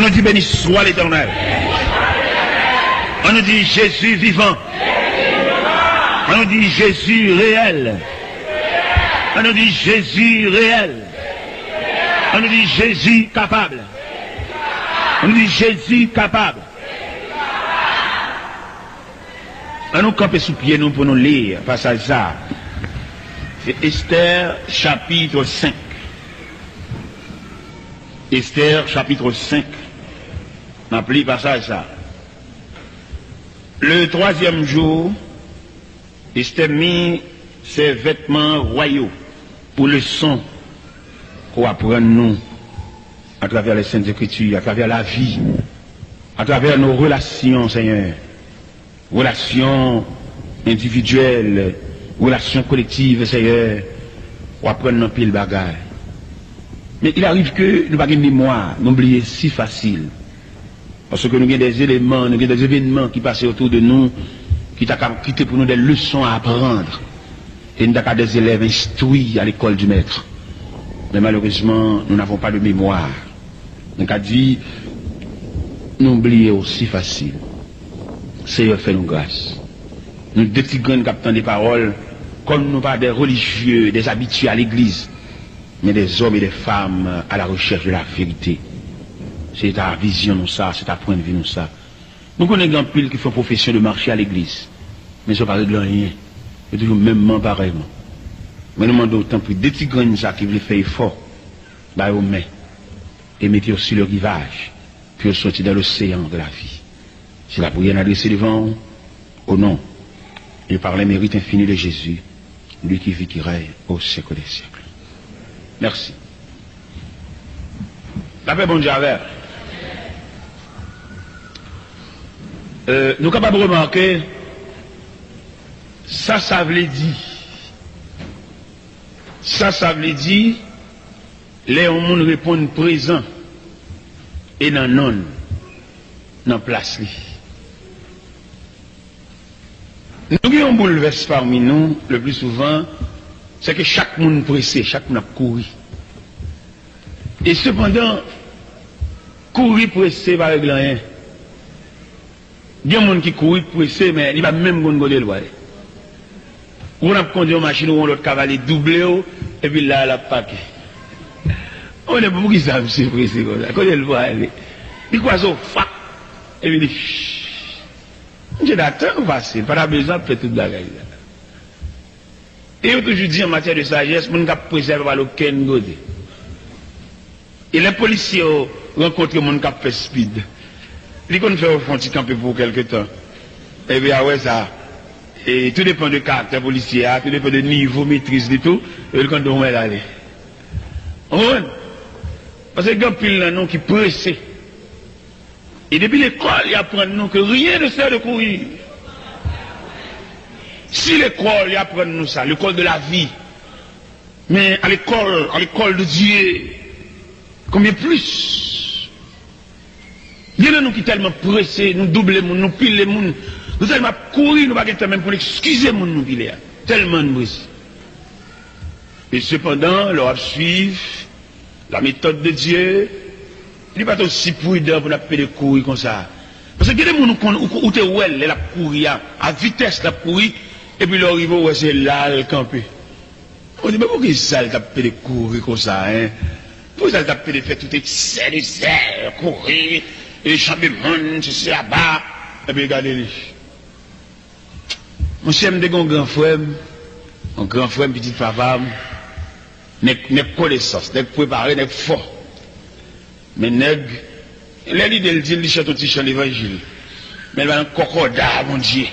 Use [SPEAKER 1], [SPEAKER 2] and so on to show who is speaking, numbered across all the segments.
[SPEAKER 1] nous dit béni soit l'Éternel. On nous dit Jésus vivant. On nous dit Jésus réel. On nous dit Jésus réel. On nous dit Jésus capable. On nous dit Jésus capable. On nous campe sous pied nous pour nous lire passage ça. C'est Esther chapitre 5. Esther chapitre 5. On appelle passage ça. Le troisième jour, Esther mit ses vêtements royaux pour le son qu'on apprend nous à travers les Saintes Écritures, à travers la vie, à travers nos relations, Seigneur. Relations individuelles, relations collectives, Seigneur, on apprend nos pile bagaille. Mais il arrive que nous n'avons pas de mémoire, nous oublions si facile. Parce que nous avons des éléments, nous avons des événements qui passent autour de nous, qui t'ont quitté pour nous des leçons à apprendre. Et nous avons des élèves instruits à l'école du maître. Mais malheureusement, nous n'avons pas de mémoire. Donc, a dit, nous oublions aussi facile. Seigneur, fais-nous grâce. Nous, des petits grains captons des paroles, comme nous pas des religieux, des habitués à l'église, mais des hommes et des femmes à la recherche de la vérité. C'est ta vision, nous ça, c'est ta point de vue, nous ça. Nous connaissons grand pile qui font profession de marcher à l'église, mais ça ne parle de rien. C'est toujours même pareillement. Mais nous demandons autant plus des petits grains qui veulent faire effort, bah, aux mains, et mettez sur le rivage, puis sortir dans l'océan de la vie. C'est la prière adressée devant au nom et par les mérites infinis de Jésus, lui qui vit, qui règne au siècle des siècles. Merci. La paix, bon Dieu, avec. Nous sommes capables de remarquer, ça veut dire. Ça veut dire, les hommes répondent présent et non, dans place. Nous avons un bouleverse parmi nous, le plus souvent, c'est que chaque monde pressé, chaque monde a couru. Et cependant, courir pressé par rien. Il y a des gens qui courent pressé, mais il va même pas le voir. On a conduit une machine ou l'autre cavalier doublé, et puis là, la paquet. On est beaucoup qui savent se pressé comme ça. Quand il le voit, il croit ça, et puis il dit, je d'attendre facile, pas besoin de faire toute la gueule. Et on toujours dit en matière de sagesse, on ne peut pas préserver par aucun côté. Et les policiers rencontrent mon qui fait speed. Ils qu'on fait au fond de camper pour quelque temps. Et bien, ouais, ça. Et tout dépend de caractère policier, tout dépend de niveau, maîtrise de tout, et le canton va aller. Parce que il y a pile là, non, qui pressé. Et depuis l'école, il apprend nous que rien ne sert de courir. Si l'école, il apprend nous ça, l'école de la vie. Mais à l'école de Dieu, combien plus? Il y en a nous qui tellement pressés, nous doublons, nous pilons, nous tellement courir, nous ne pouvons pas même pour excuser nous piler. Tellement nous pressés. Et cependant, leur suivre la méthode de Dieu. Il n'est pas aussi prudent pour nous courir comme ça. Parce que il y a des gens où tu es la courir à vitesse, la courir, et puis leur arrive, c'est là le camper. On dit, mais pourquoi ça, il t'a fait courir comme ça, hein? Pourquoi ça t'a fait faire tout et courir, et chamber le monde, c'est là-bas, et puis regardez-les. Mon chien me dit un grand frère, petit papa, n'est connaissance, n'est préparé, n'est fort. Mais nèg, l'idée de dire, il chante un petit chant l'évangile. Mais il va un concordat, mon Dieu.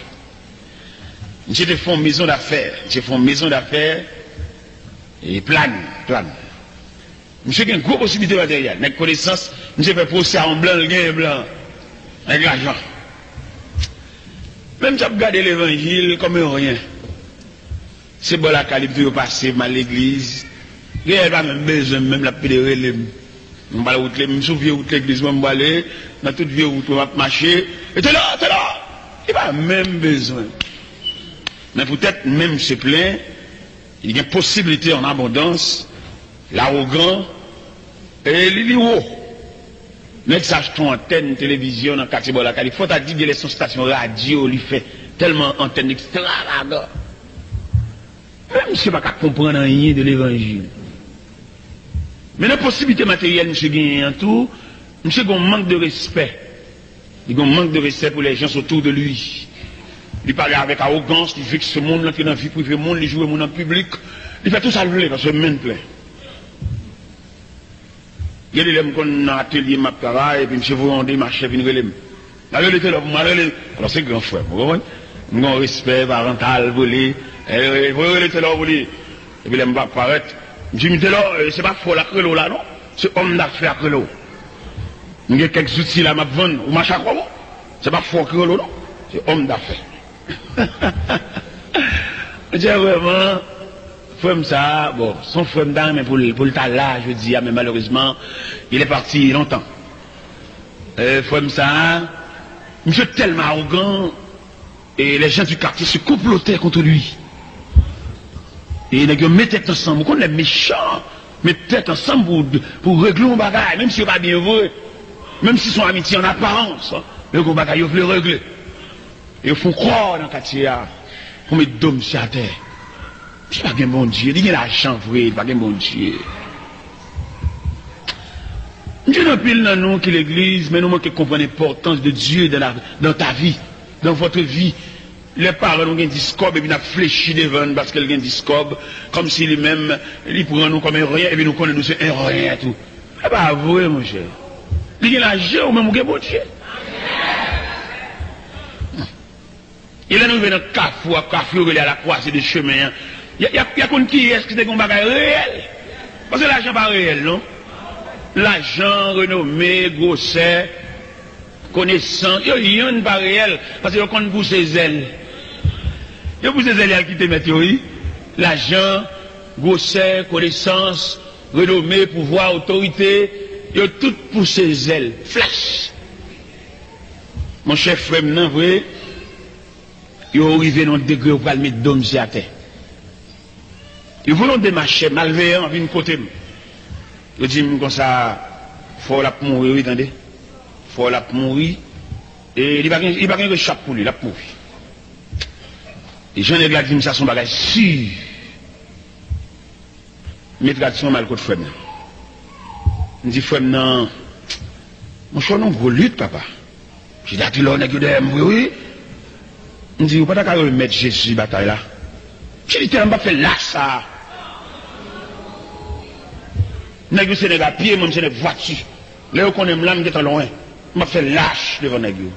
[SPEAKER 1] J'ai fait une maison d'affaires. Et plane. Monsieur qui a une grosse possibilité matérielle. Nèg connaissance, monsieur fait procès en blanc, le gain blanc. Avec l'argent. Même si vous regardez l'évangile comme rien. C'est bon la qualité de passer mal l'église. Il n'y a pas même besoin, même la pédérée. Je me souviens de l'église, je vais aller, dans toute vie où je vais marcher, et t'es là, il n'y a pas même besoin. Mais peut-être même se plaint, il y a une possibilité en abondance, l'arrogant, et l'illiwo. Nèg s'achète une antenne télévision dans quartier Bola Cali, faut t'a dit de son station radio lui fait tellement antenne extravagant. Monsieur pas comprendre rien de l'évangile. Mais la possibilité matérielle monsieur gagne en tout, monsieur a un manque de respect. Il a un manque de respect pour les gens autour de lui. Il parle avec arrogance, il veut que ce monde là qui est dans la vie privée, monde, il joue au monde en public, il fait tout ça le voler parce que même plein. Il y a des gens qui ont un atelier, ma travail, et puis monsieur Vondé, ma chef, il relève. Alors c'est grand frère, vous comprenez? Nous avons un respect parental, volé, et vous relèvez là, volé. Et puis il va apparaître. Je me dis là, c'est pas faux la crelo là, non? C'est homme d'affaires crelo. Il y a quelques outils là, ma vendre, ou ma chakra, c'est pas faux crelo, non? C'est homme d'affaires. Je dis vraiment, frère ça, bon, son frère d'âme, mais pour le tas là, je dis, mais malheureusement, il est parti longtemps. Frère ça, monsieur tellement arrogant, et les gens du quartier se complotaient contre lui. Et ils mettent tête ensemble, qu'on est méchants, mettent tête ensemble pour régler un bagage, même si c'est pas bien vrai, même si son amitié en apparence, le gros bagage, ils veulent le régler. Et ils font croire dans le quartier, qu'on met d'hommes sur la terre. C'est pas un bon Dieu, il y a l'argent vrai, il pas un bon Dieu. Dieu n'a pile dans nous qui l'église, mais nous manquons de comprendre l'importance de Dieu dans ta vie, dans votre vie. Les parents ont un discours et puis nous fléchi devant parce qu'ils ont un discours comme si lui-même, il prend nous comme un rien et puis nous connaissons nous c'est un rien tout. C'est pas vrai, mon cher. Il y a l'argent ou même un bon Dieu. Il est arrivé dans le carrefour, il est à la croisée des chemins. Il y a qu'on qui est-ce que c'est un bagage réel? Parce que l'argent n'est pas réel, non? L'argent, renommé, grosset, connaissant, il n'y a pas réel. Parce que qu'on pousse ses ailes. Il y a pousse ses ailes qui te mettent, oui. L'argent, grosset, connaissance, renommé, pouvoir, autorité, il y a tout pousse ses ailes. Flash. Mon chef frère, non, vrai, il est arrivé dans le degré où il va mettre d'hommes à terre. Ils voulaient démarcher, malveillant, venir côté. Ils disent comme ça, il faut la mourir, oui, attendez. Il faut la mourir. Et il n'y a pas qu'un chape pour lui, la mourir. Les gens qui disent ça, son bagage sûr. Mais tradition mal contre frère. Je dis, frère, non. Mon choix, non, gros lutte, papa. J'ai dit, là, on a oui. Je dis, vous ne pouvez pas mettre Jésus bataille là. J'ai dit, on va faire là, ça. Nègre c'est à pied, même c'est une voiture. Là où on aime l'âme qui est loin, on va faire lâche devant nègre.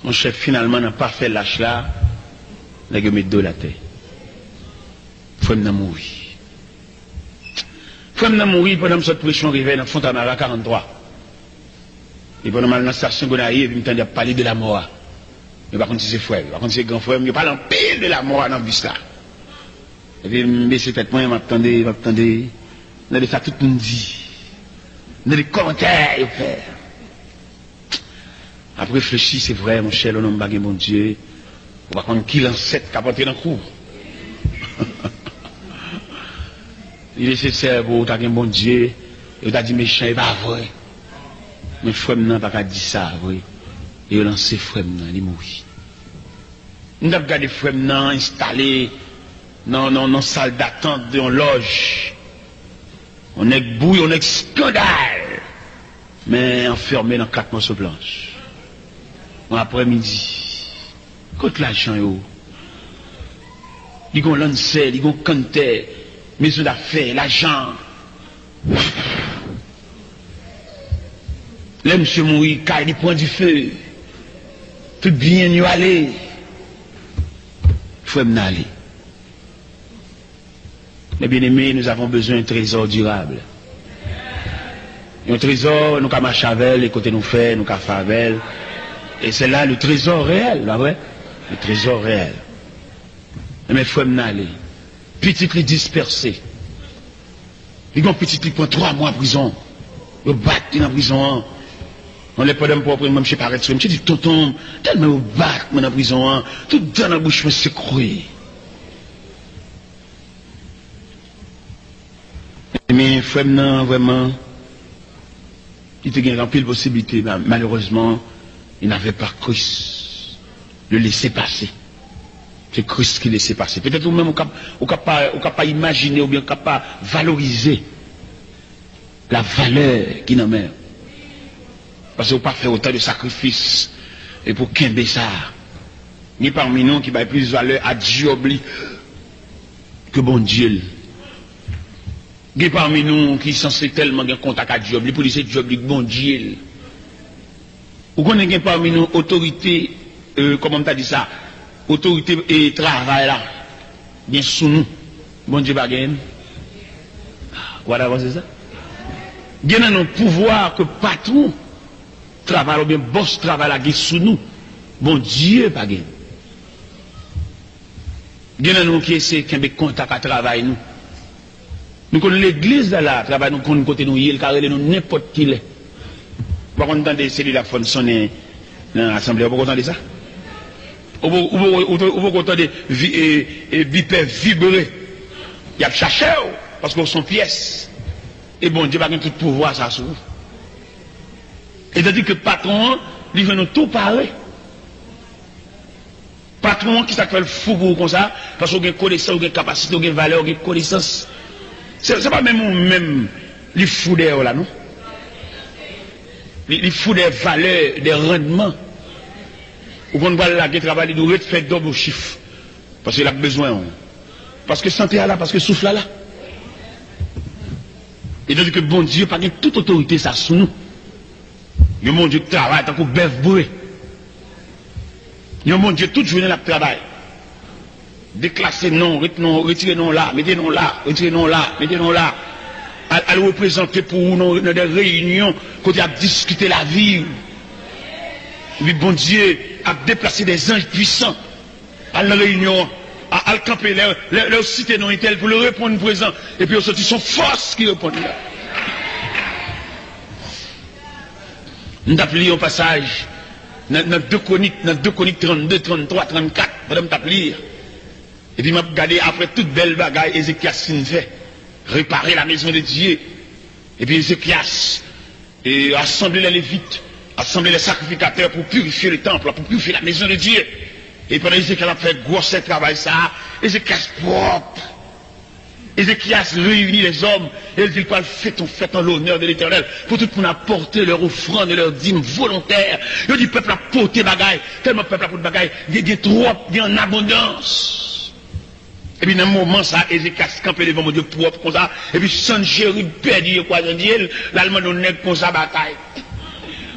[SPEAKER 1] Mon chef finalement n'a pas fait lâche là, nègre met dos la tête. Faut me mourir. Faut me mourir pendant que cette pression arrivait dans Fontanara 43. Et pendant mal dans la station Gonaï, il me tendait à parler de la mort. Mais par contre c'est frère, par contre c'est grand frère, il parle en pile de la mort dans le bus là. Et puis me baisser tête moi, il m'attendait. Dans les ça tout le monde dit. Dans les commentaires, il fait. Après réfléchir, c'est vrai, mon cher, l'homme bagué mon Dieu. On va prendre qui l'ancêtre qui a porté dans le cou. Il est nécessaire pour t'as un bon Dieu. Et t'as dit méchant, il pas vrai. Mais frère n'a pas dit ça, vrai. Et il a lancé frère il est mort. Nous avons gardé frère installé dans salle d'attente de loge. On est bouille, on est scandale. Mais enfermé dans 4 morceaux blanches. En après-midi, contre l'argent, ils ont lancé, ils ont canté, maison d'affaires, l'argent. Là, monsieur mourir, car il prend du feu. Tout bien, nous aller. Il faut m'en aller. Mes bien-aimés, nous avons besoin d'un trésor durable. Un trésor, nous avons marché avec, côté nous fait, nous avons fait avec. Et c'est là le trésor réel, là, ouais. Le trésor réel. Mais il faut m'aller. Petit les dispersé. Ils ont petit qui prend 3 mois en prison. Ils battent dans la prison. On les pas pour même chez paraître. Je dis, tonton, tellement ils battent dans la prison. Tout dans la bouche, c'est cru. Mais frère, non, vraiment, Il était rempli de possibilités, mais malheureusement, il n'avait pas Christ. Le laisser passer. C'est Christ qui laissait passer. Peut-être vous-même, vous n'avez pas imaginer ou bien vous n'avez pas valoriser la valeur qui n'en met. Parce que vous n'avez pas fait autant de sacrifices et pour qu'un ça. Ni parmi nous qui va plus de valeur à Dieu que bon Dieu. Ni parmi nous qui sont censés tellement en contact avec Dieu, pour dire c'est Dieu bon Dieu. Ou qu'on est parmi nous autorité, comment on t'a dit ça, autorité et travail là, bien sous nous, bon Dieu bagaine. Voilà, c'est ça. Bien dans nos pouvoirs que patron travail ou bien boss travail là, sous nous, bon Dieu bagaine. Bien dans nous qui essaient de contact à travail nous. Nous connaissons l'église là, travail nous connaissons côté nous, il carré nous n'importe qui l'est. Par contre, dans des cellules à fond sonner dans l'assemblée, vous entendez ça? Vous entendez bipèdes vibrer. Il y a cherché parce que sont pièces. Et bon Dieu va tout pouvoir ça sur. Et c'est-à-dire que patron, il veut nous tout parler. Patron qui s'appelle fou pour comme ça, parce qu'on a une connaissance, on a une capacité, on a une valeur, on a une connaissance. C'est pas même les fous d'air là, non? Les fous des valeurs, des rendements. Ou qu'on va là, qui travaille, il doit faire double chiffre. Parce qu'il a besoin. Parce que santé là, parce que souffle là. Et donc que bon Dieu, pas toute autorité, ça sous nous. Il y a mon Dieu qui travaille, tant qu'on bœuf bourré. Il y a mon Dieu, toute journée, la travail. Déclasser non, retirez non là, mettez non là, retirez non là, mettez non là. À le représenter pour nous dans des réunions, quand il a discuté la vie. Le bon Dieu a déplacé des anges puissants à la réunion, à le camper, leur cité non tel pour le répondre présent. Et puis, sorti son force qui répond là. Nous avons lu un passage dans 2 Chroniques 32, 33, 34. Madame t'a lire. Et puis, m'a regardé après toute belle bagaille, Ézéchias fait. Réparer la maison de Dieu. Et puis Ézéchias et assembler les Lévites, assembler les sacrificateurs pour purifier le temple, pour purifier la maison de Dieu. Et pendant Ézéchias a fait gros travail ça, Ézéchias propre. Ézéchias réunit les hommes et il dit quoi fait en l'honneur de l'Éternel pour tout le monde apporter leur offrande et leur dîme volontaire. Il dit peuple a porté bagaille, tellement peuple a porté bagaille, il y a trop, il y a en abondance. Et puis dans un moment, ça, Ézéchias campé devant mon Dieu propre comme ça. Et puis Sanchérib perdu quoi dans Dieu, l'allemand on est comme ça bataille.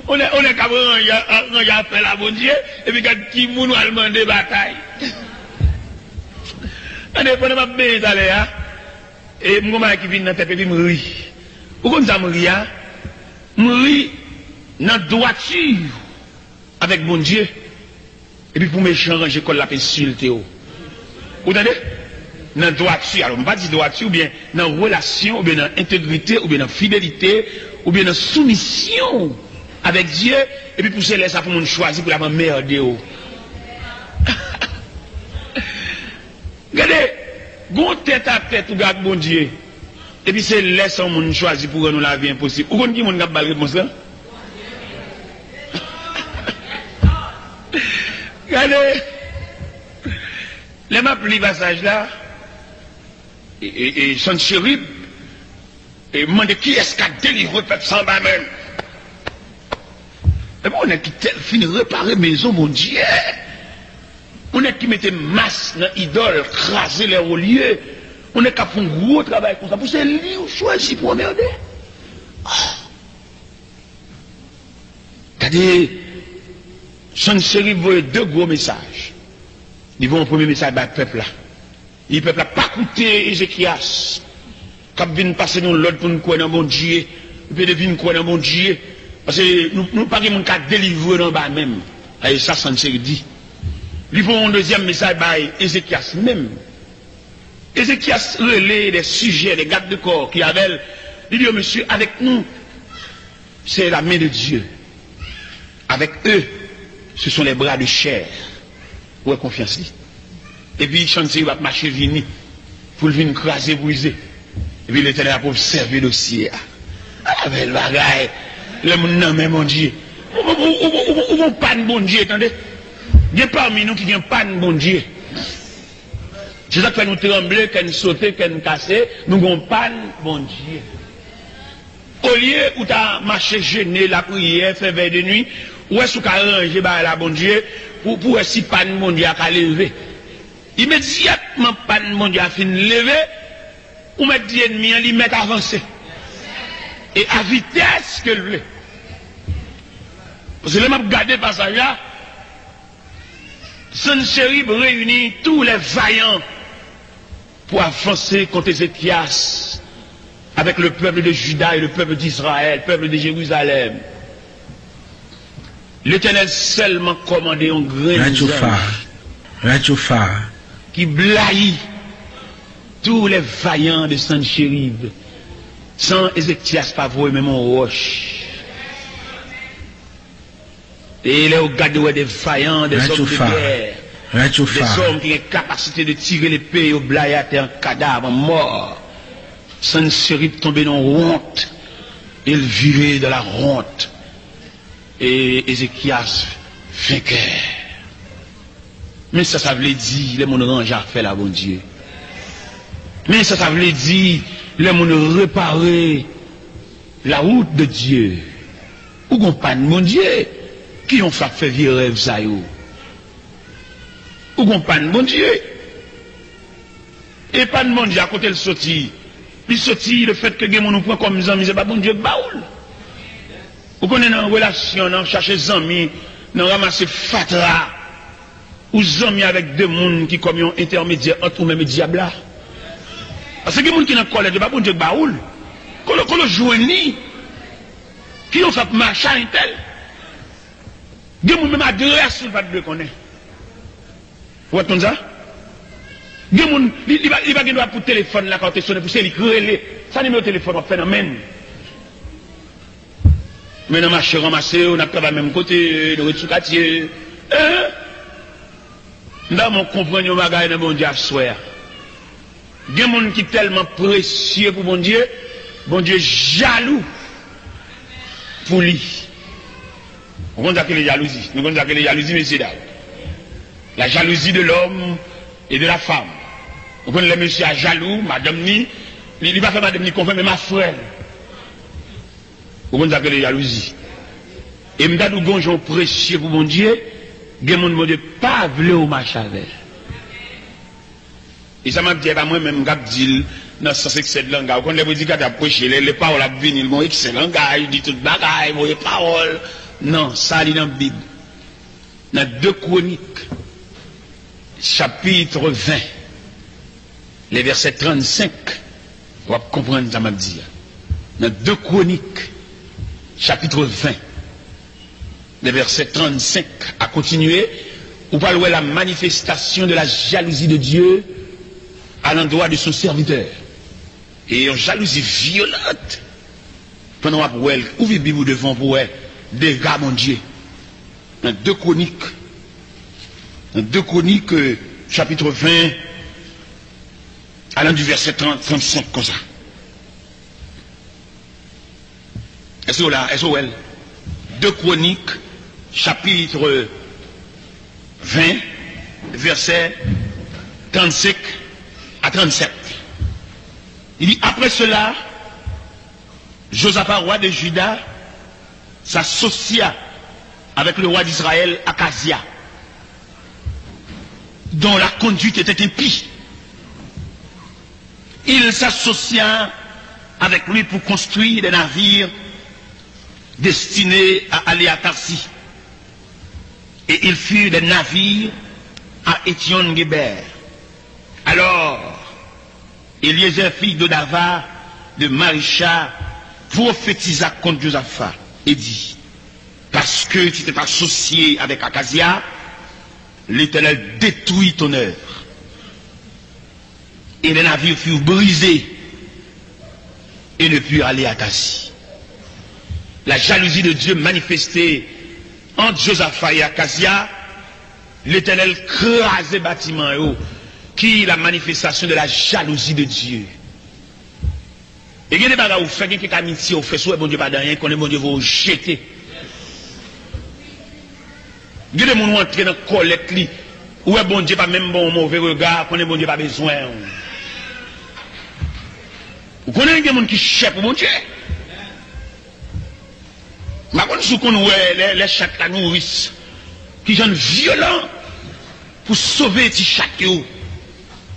[SPEAKER 1] On est capable de faire la bon Dieu, et puis quand qui moun allemand de bataille. On est pas de bien d'aller hein. Et moi qui vient dans tête et puis me rit. Pourquoi ça me rit hein? Me rit dans droiture avec mon Dieu. Et puis pour me changer comme la insulté. Vous entendez? Dans droiture, alors on ne va pas dire droiture, ou bien dans relation, ou bien dans intégrité, ou bien dans fidélité, ou bien dans soumission avec Dieu, et puis pour se laisser ça pour nous choisir pour la m'emmerder. Regardez, bon tête à tête, ou garde bon Dieu, et puis c'est laisser nous choisir pour nous la vie impossible. Ou qu'on dit mon gars balé réponse là? Regardez, les maps li passage là, et Sanchérib, et demande qui est-ce qui a délivré le peuple sans bas même. Et bon, on est qui fini réparer maison, mon Dieu. On est qui mettait masse dans l'idole, craser les hauts lieux. On est qui a fait un gros travail comme ça. Pour ce livre choisi pour emmerder. Regardez, Sanchérib voit 2 gros messages. Ils vont au premier message par le peuple là. Le peuple n'a pas écouté Ézéchias. Quand vient passer nous l'autre pour nous croire dans mon Dieu, et puis devine croire dans mon Dieu. Parce que nous pas mon cas délivrer dans bas même. Et ça, c'est dit. Ils vont un deuxième message par Ézéchias même. Ézéchias relaie des sujets, des gardes de corps qui avaient. Il dit, monsieur, avec nous, c'est la main de Dieu. Avec eux, ce sont les bras de chair. Où est confiance? Et puis, il va marcher vini pour venir craser, briser. Et puis, l'Éternel a observé le dossier. Ah, belle bagaille. Le monde non, mais mon Dieu. Ou bon pas de bon Dieu, attendez. Il y a parmi nous qui n'ont pas de bon Dieu. C'est ça qui fait nous trembler, qu'on saute, qu'on casse, nous n'avons pas de bon Dieu. Au lieu où tu as marché gêné, la prière, fait veille de nuit, où est-ce que tu as arrangé la bon Dieu, pour si pas de bon Dieu à lever. Immédiatement, pas de bon Dieu a fini de lever, ou mettre l'ennemi, il met avancer. Et à vitesse que le parce que le m'a regardé passage là, Sennacherib réunit tous les vaillants pour avancer contre Ézéchias avec le peuple de Juda et le peuple d'Israël, le peuple de Jérusalem. L'Éternel seulement commandé un grand qui blaye tous les vaillants de Sennacherib. Sans Ézéchias pas voir même en roche. Et il est au gardeur des vaillants, des hommes de guerre, des hommes qui ont la capacité de tirer l'épée au blaye à terre, un cadavre mort. Sennacherib tombé dans la honte. Il vivait de la honte. Et Ézéchias vainqueur. Mais ça veut dire, les gens range à faire la bon Dieu. Mais ça veut dire, les gens réparer la route de Dieu. Ou qu'on pas de mon Dieu, qui ont fait vieux rêve ça yo. Ou qu'on pas de mon Dieu. Et pas de mon Dieu à côté le sorti. Il sorti le fait que les gens nous prennent comme amis, c'est pas bon Dieu baoul. Vous connaissez une relation, non, chercher des amis, non, ramasser fatra, ou des amis avec deux personnes qui comme un intermédiaire entre eux-mêmes et diable là. Parce que les gens qui n'ont pas colère, c'est pas bon Dieu baoul. Quand le joignit, qui ont fait marcher un tel. Les gens même adresse sur le pas de connaître. Vous entendez ça? Les gens, il va gagner pour téléphone là quand tu sonnes pour c'est lui ça numéro téléphone, on fait un même. Mais dans marché ramassé, on a pas même côté, nous sommes quartier. Dans mon compagnon magasin de mon Dieu à soir. Il y a des gens qui sont tellement précieux pour mon Dieu jaloux pour lui. On connaît la jalousie. Nous connaissons la jalousie, messieurs dames. La jalousie de l'homme et de la femme. On connaît les messieurs jaloux, madame ni, il va faire madame ni confirmer ma frère. Vous connaissez la jalousie. Et m'da nous gonjons précieux pour mon Dieu, gen mon Dieu pas vle ou marche avec. Et ça m'a dit pas moi même gap dit dans sens excellent langage. Quand les prédicateurs a prêché les paroles a venir mon excellent langage, dit toute bagaille, mon parole. Non, ça lit dans la Bible. Dans 2 Chroniques chapitre 20 les versets 35 on va comprendre ça m'a dit. Dans 2 Chroniques chapitre 20 les versets 35 à continuer, on va voir la manifestation de la jalousie de Dieu à l'endroit de son serviteur. Et une jalousie violente. Pendant qu'on va ouvrir la Bible devant pour elle, des gars, mon Dieu. Dans 2 Chroniques, chapitre 20, allant du verset 35 comme ça. Est-ce que là, est-ce que elle 2 Chroniques, chapitre 20, verset 35 à 37. Il dit, après cela, Josaphat, roi de Juda, s'associa avec le roi d'Israël, Akazia, dont la conduite était impie. Il s'associa avec lui pour construire des navires destinés à aller à Tarsis. Et ils furent des navires à Étion-Guéber. Alors, Eliezer, fils d'Odava, de Marisha, prophétisa contre Josaphat et dit, parce que tu t'es associé avec Akazia, l'Éternel détruit ton œuvre. Et les navires furent brisés et ne purent aller à Tarsis. La jalousie de Dieu manifestée entre Josaphat et Akazia, l'Éternel crasait bâtiment qui est la manifestation de la jalousie de Dieu. Et il y a des bagages où fait quelques amitiés, où fait soit bon Dieu pas de rien, qu'on est bon Dieu vous jeter. Il y a des gens qui entrent dans la collecte, où est bon Dieu pas même bon mauvais regard, qu'on est bon Dieu pas besoin. Vous connaissez des gens qui cherchent pour bon Dieu? Je ne sais pas si les chats la nourrissent, qui sont violents pour sauver les chats.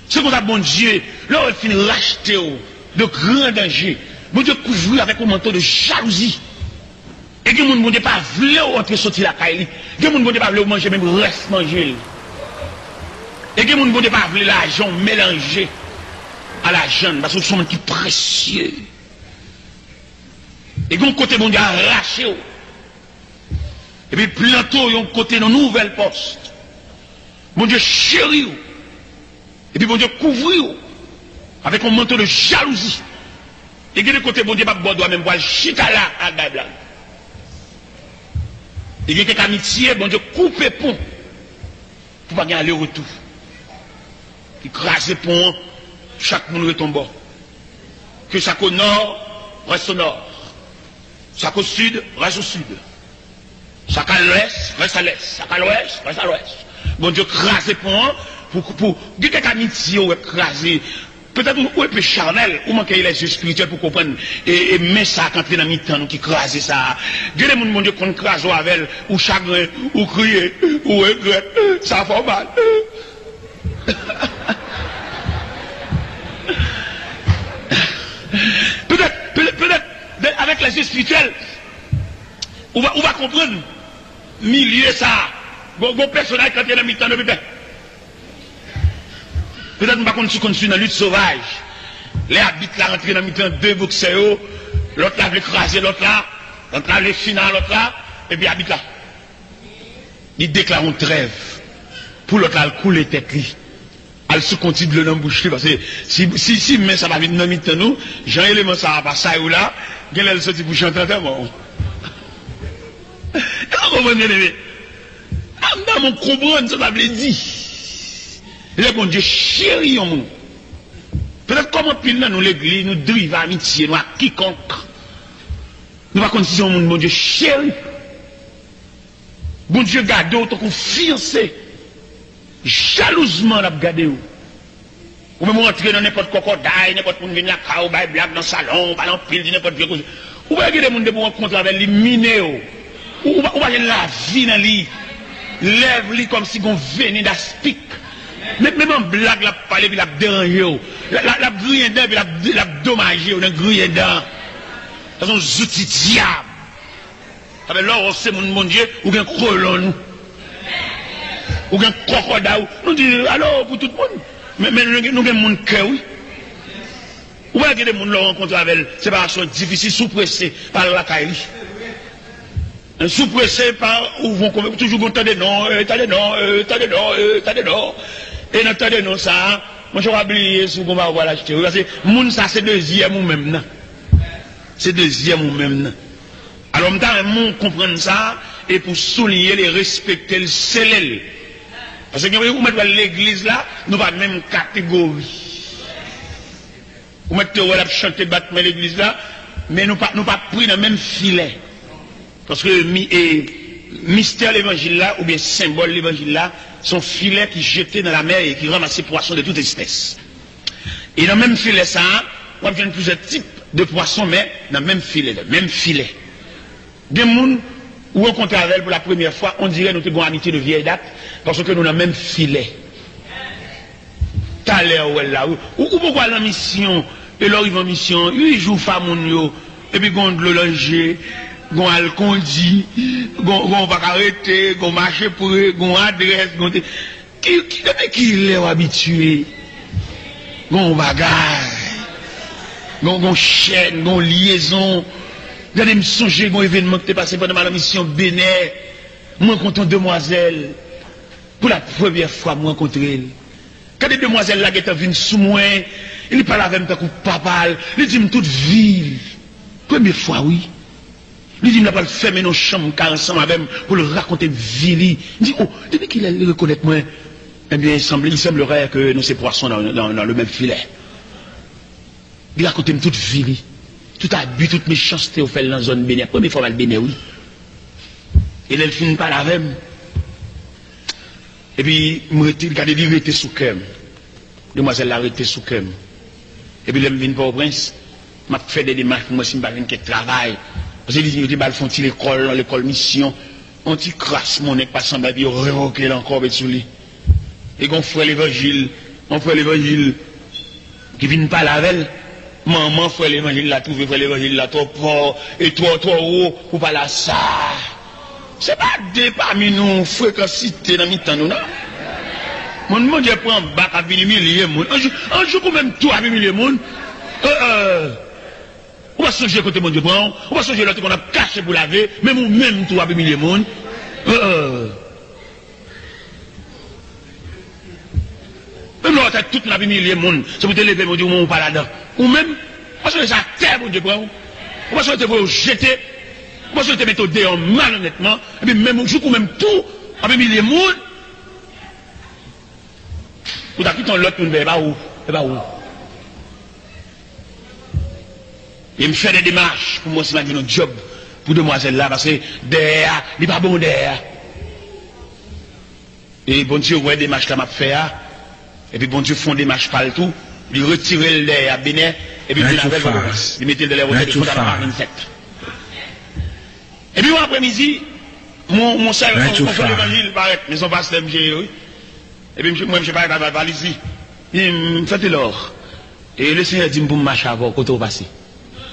[SPEAKER 1] C'est comme ça, bon Dieu, là, il finit racheter de grands dangers. Bon Dieu couvrir avec un manteau de jalousie. Et que mon Dieu pas voulu entrer sortir la caille. Que mon Dieu pas voulu manger même reste manger. Et que mon Dieu pas voulu l'argent mélanger à l'argent parce que c'est un monde qui est précieux. Et qu'on côté bon Dieu arraché. Et puis bientôt un côté dans nouvelle poste. Bon Dieu chéri. Et puis bon Dieu couvrir avec un manteau de jalousie. Et que de côté bon Dieu pas boire même boire chita là à Bible. Et il y a quelques amitiés, bon Dieu, couper pont pour pas gagner aller-retour. Qui crase pont, chaque monde retombe. Que chaque au nord reste au nord. Chaque au sud reste au sud. Chaque à l'ouest reste à l'est. Chaque à l'ouest reste à l'ouest. Bon Dieu, crase pont pour quelques amitiés écraser. Peut-être ou un peu charnel, ou manquer les yeux spirituels pour comprendre. Et mais ça, quand tu es dans le mi-temps, qui crase ça. Dieu les mon Dieu, qu'on crase avec, ou chagrin, ou crier, ou regret, ça fait mal. Peut-être, avec les yeux spirituels, on va comprendre, milieu ça, bon personnage quand tu es dans le mi-temps de bébé. Peut-être que je ne suis dans la lutte sauvage. Les habits là rentrent dans le mi-temps, deux boxeurs, l'autre là veut écraser l'autre là les finales l'autre là, et puis habite là. Il déclare une trêve. Pour l'autre là, il coule les têtes. Elle se continue de l'emboucher parce que si mais ça va vite dans le mi-temps nous, j'ai un élément ça va pas ça ou là, qu'elle est sortie pour chanter bon. Comment vous comprenez? Dans mon comprendre, ça veut dire. Le bon Dieu chéri en nous. Peut-être comment pile dans nous l'église, nous drive amitié, nous à quiconque. Nous va considérer un monde, bon Dieu chéri. Bon Dieu garde autant qu'on fiancé. Jalousement l'a gardé ou. Ou même rentrer dans n'importe quoi cocodaille, n'importe monde venir à ou bail blague dans le salon, pas dans pile, n'importe quoi. Ou va regarder monde pour rencontrer avec les minéo. Ou va la vie dans lui. Lève-lui comme si on venait d'aspic. Même en blague, la parler, puis la déranger. La grille dedans, puis la dommagé, on a grillé dedans. Ce sont des outils diables. Avec l'or, c'est mon Dieu, ou bien colon. Ou bien crocodile. Nous disons, alors, pour tout le monde. Mais nous avons mon cœur, oui. Ou bien que des gens l'ont rencontré avec séparation difficile, sous-pressé par la caille. Sous-pressé par, ou vont toujours t'as des noms, t'as des noms, t'as des noms, t'as des noms. Et dans t'as des noms, ça, moi je vais oublier ce qu'on va avoir l'acheter. Parce que moun ça c'est deuxième ou même. C'est deuxième ou même. Alors, on comprendre ça, et pour souligner, les respecter, le sceller. Parce que vous mettez l'église là, nous pas même catégorie. Vous mettez la chanter battre l'église là, mais nous pas pris dans le même filet. Parce que mystère l'évangile là, ou bien symbole l'évangile là, sont filets qui jetés dans la mer et qui ramassent poissons de toute espèce. Et dans le même filet ça, on a plusieurs types de poissons, mais dans le même filet, Des gens où on compte avec elle pour la première fois, on dirait que nous avons une amitié de vieille date, parce que nous avons le même filet. T'as l'air où elle là, ou pourquoi la mission, et là ils vont en mission, 8 jours femme, et puis on le langer, on a le conduit, on va arrêter, on marcher pour eux, on adresse, qui est habitué, on bagarre, on chaîne, on liaison. Regardez, me songer un événement qui est passé pendant ma mission Bénin. Moi, rencontre une demoiselle. Pour la première fois, moi, rencontre elle. Quand les demoiselles là qui étaient venues sous moi, il parle avec moi comme papa. Il dit toute ville. Première fois, oui. Il dit, il n'a pas fermé nos chambres ensemble avec moi pour le raconter ville. Il dit, oh, depuis qu'il a reconnaît moi, eh bien, il semblerait que nous ces poissons dans le même filet. Il raconte toute ville. tout abus, toute méchanceté, au fait dans la zone Bénin. Première fois, elle Bénin, oui. Et elle finit par la même. Et puis, je me retire, regardez, il était sous cœur. Demoiselle l'a arrêté sous cœur. Et puis, je viens pour au prince. Je fais des démarches pour moi, si je ne fais pas travail. Parce que je dis, ils font l'école mission. On t'y crasse mon nez, pas sans babi, révoquer encore, et sous lui. Et qu'on fait l'évangile, qui vient pas la veille. Maman fait l'évangile, la trouve, fait l'évangile, la trop fort, et trop haut, pour pas la ça. C'est pas des parmi nous, fréquencité dans mi-temps, nous, non? Mon monde, je prends bac à humilier, mon. Un jour, pour même tout à humilier, mon. On va changer côté mon Dieu, on va changer l'autre qu'on a caché pour laver, mais nous-mêmes tout à humilier, mon. Même là, t'as toute la humilier, mon. C'est pour te lever, mon Dieu, on pas là-dedans. Ou même, on va changer ça terre, mon Dieu, on va changer pour jeter. Moi, je te mets au dehors malhonnêtement, et puis même je coup même tout, avec milliers de monde. Ou t'as quitté l'autre, mais pas où? Il me fait des démarches pour moi, c'est un job pour demoiselle là, parce que derrière, il n'est pas bon derrière. Et bon Dieu, ouais, des démarches là m'a fait, et puis bon Dieu, font des démarches par le tout, il retire le derrière Bénin, et puis il mettait de l'air au tête de la 27. Et puis après-midi, mon frère, on fait l'évangile, paraît, mais son pasteur, oui. Et puis moi, je ne sais pas, il va ici. Il me fait l'or. Et le Seigneur dit, pour me marcher avant, quand on passe.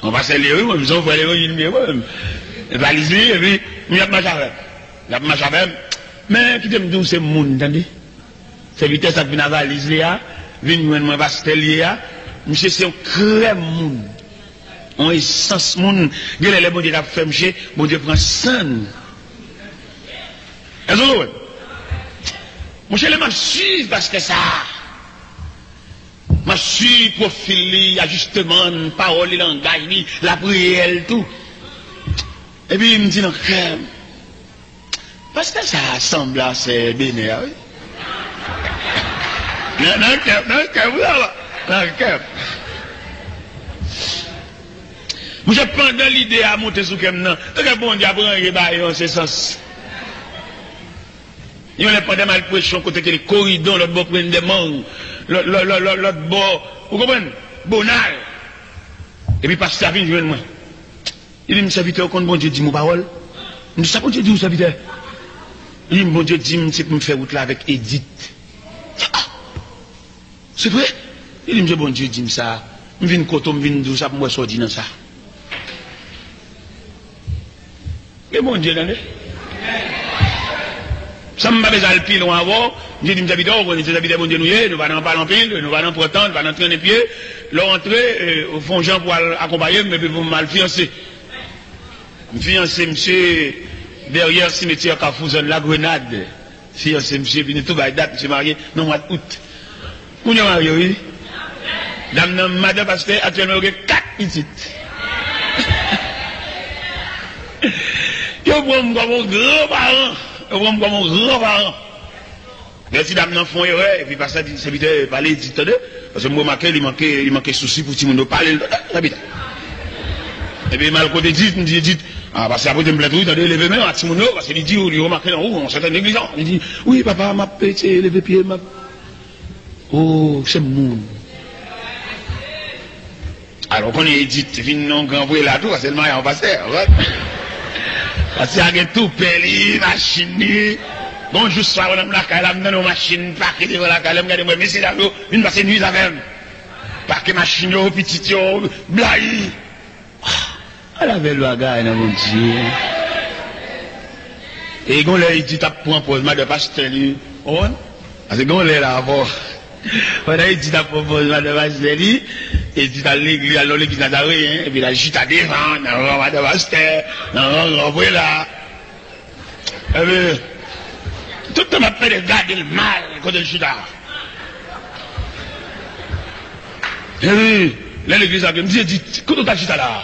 [SPEAKER 1] On passe les rues, moi, je vais faire l'évangile, mais moi, il va ici, et puis, il va marcher avec. Il va marcher avec. Mais, qui me dit, c'est mon monde, attendez. C'est vitesse, ça vient à valise, là, vient moi, pasteur, là, monsieur, c'est un crème monde. On est sans monde, les bon Dieu a fait monsieur, bon Dieu prend sang. Est-ce que mon cher, je suis parce que ça. Je suis profil, ajustement, parole, langage, la prière, tout. Et puis il me dit non, parce que ça semble assez bénéfique, oui. Non, moi, je prends dans l'idée à monter sous comme non. Que bon Dieu apprend en ce sens. Il y a pas de malpression côté que les corridors, l'autre bord prennent des mangues, l'autre bord, vous comprenez? Bonal. Et puis, pasteur vient joindre moi. Il dit, mon serviteur, quand bon Dieu dit mon parole, je dis, ça, bon Dieu dit, mon serviteur. Il dit, bon Dieu dit, c'est pour me faire route là avec Edith. C'est vrai? Il dit, bon Dieu dit ça. Je viens de côté, je viens de ça pour moi sortir dans ça. Et mon Dieu, là, ça m'a besoin de pile loin avant. Je dis, m'habite, on est habité, mon Dieu, nous allons parler en pile, nous allons pourtant, nous allons traîner pieds, l'entrée, au fond, Jean pour accompagner, mais puis vous mal fiancé. Fiancé, monsieur, derrière le cimetière Carrefour-Zone, la Grenade. Fiancé, monsieur, puis tout va date, monsieur marié, non, mois d'août. Vous êtes marié, oui? Madame, parce que actuellement, il y a 4 petites. Je prends comme mon grand-parent. Je prends comme mon grand-parent. Merci dame n'en font erreur. Et puis, parce que c'est vite parler, dit, parce que moi, il manquait souci pour tout le monde parler. Et puis, mal côté dit, me dit, ah, parce que après, je me plains tout, il levé main à tout le monde, parce qu'il dit, il remarque en haut, on s'est négligent. Il dit, oui, papa, m'a pété, levé pied, m'a. Oh, c'est mon. Alors, quand il dit, vient non grand bruit là, tout, c'est le mariage en passé, parce qu'il y a tout, peli, machine, bon, juste ça, on a la calame dans nos machines, parquet devant la calame, regardez-moi, mais c'est là, une passe nuit avec même. Parquet machine, petit, blaï. Elle avait le bagage, mon Dieu. Et quand il dit, t'as pris un posement de pasteur, oh, parce que quand il est là avant, il dit, t'as pris un posement de pasteur, et dit, à l'église, alors l'église n'a rien, et puis la gîte à devant, dans le roi de pasteur, dans le roi là. Et puis, tout le monde fait regarder le mal, quand il gîte là. Et puis, l'église a dit, quand tu as gîte là?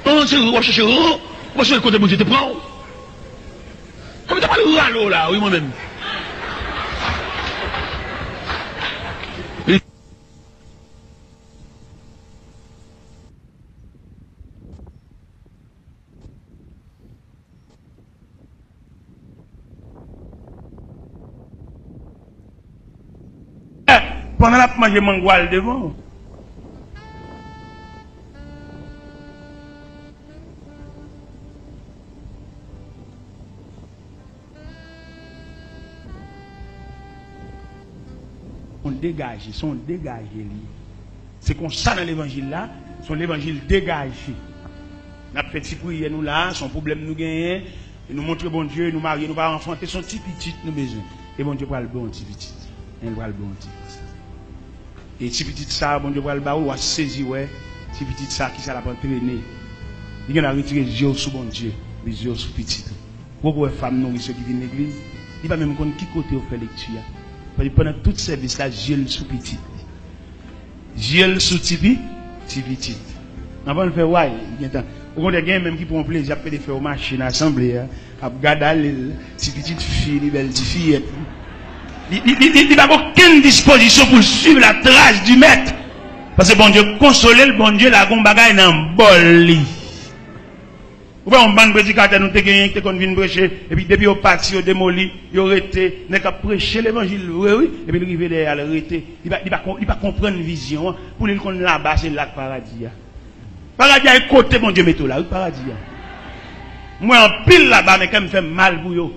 [SPEAKER 1] On va chercher, on va chercher le côté de mon Dieu, te prends. On va pas le râler là, oui, moi-même. pendant la manger mangual devant. On dégage, sont dégagés. C'est comme ça dans l'évangile là, son l'évangile dégagé. Nous avons fait des prières nous là, son problème nous gagne, nous montre bon Dieu, nous marier, nous pas enfanter son petit petit nous besoin. Et bon Dieu va le bon petit petit. Il va le bon petit. Et petit petit ça, bon Dieu va le baou, va saisir ouais, petit petit ça qui ça l'a pas entraîné. Il a retiré les yeux sous bon Dieu, les yeux sous petit. Pourquoi les femmes nourrissent ceux qui viennent l'église, il va même connaître qui côté au fait lecture. Pendant tout service là, Gilles sous petit. Gilles sous petit. Avant de faire ouais, vous avez même qui prend plaisir à faire aux machines à assembler, à regarder les petites filles, les belles filles. Il n'a aucune disposition pour suivre la trace du maître. Parce que bon Dieu, consoler le bon Dieu, la gon bagaille dans bol. Ou bien on bande prédicateur nous te gagné qui vient prêcher et puis depuis au parti au démoli, il aurait été n'est qu'à prêcher l'évangile oui et puis il arrive derrière l'arrêter, il va comprendre une vision pour lui qu'on là-bas c'est là paradis. Paradis est côté mon Dieu métaux là, paradis. Moi en pile là-bas mais quand me fait mal pour yo.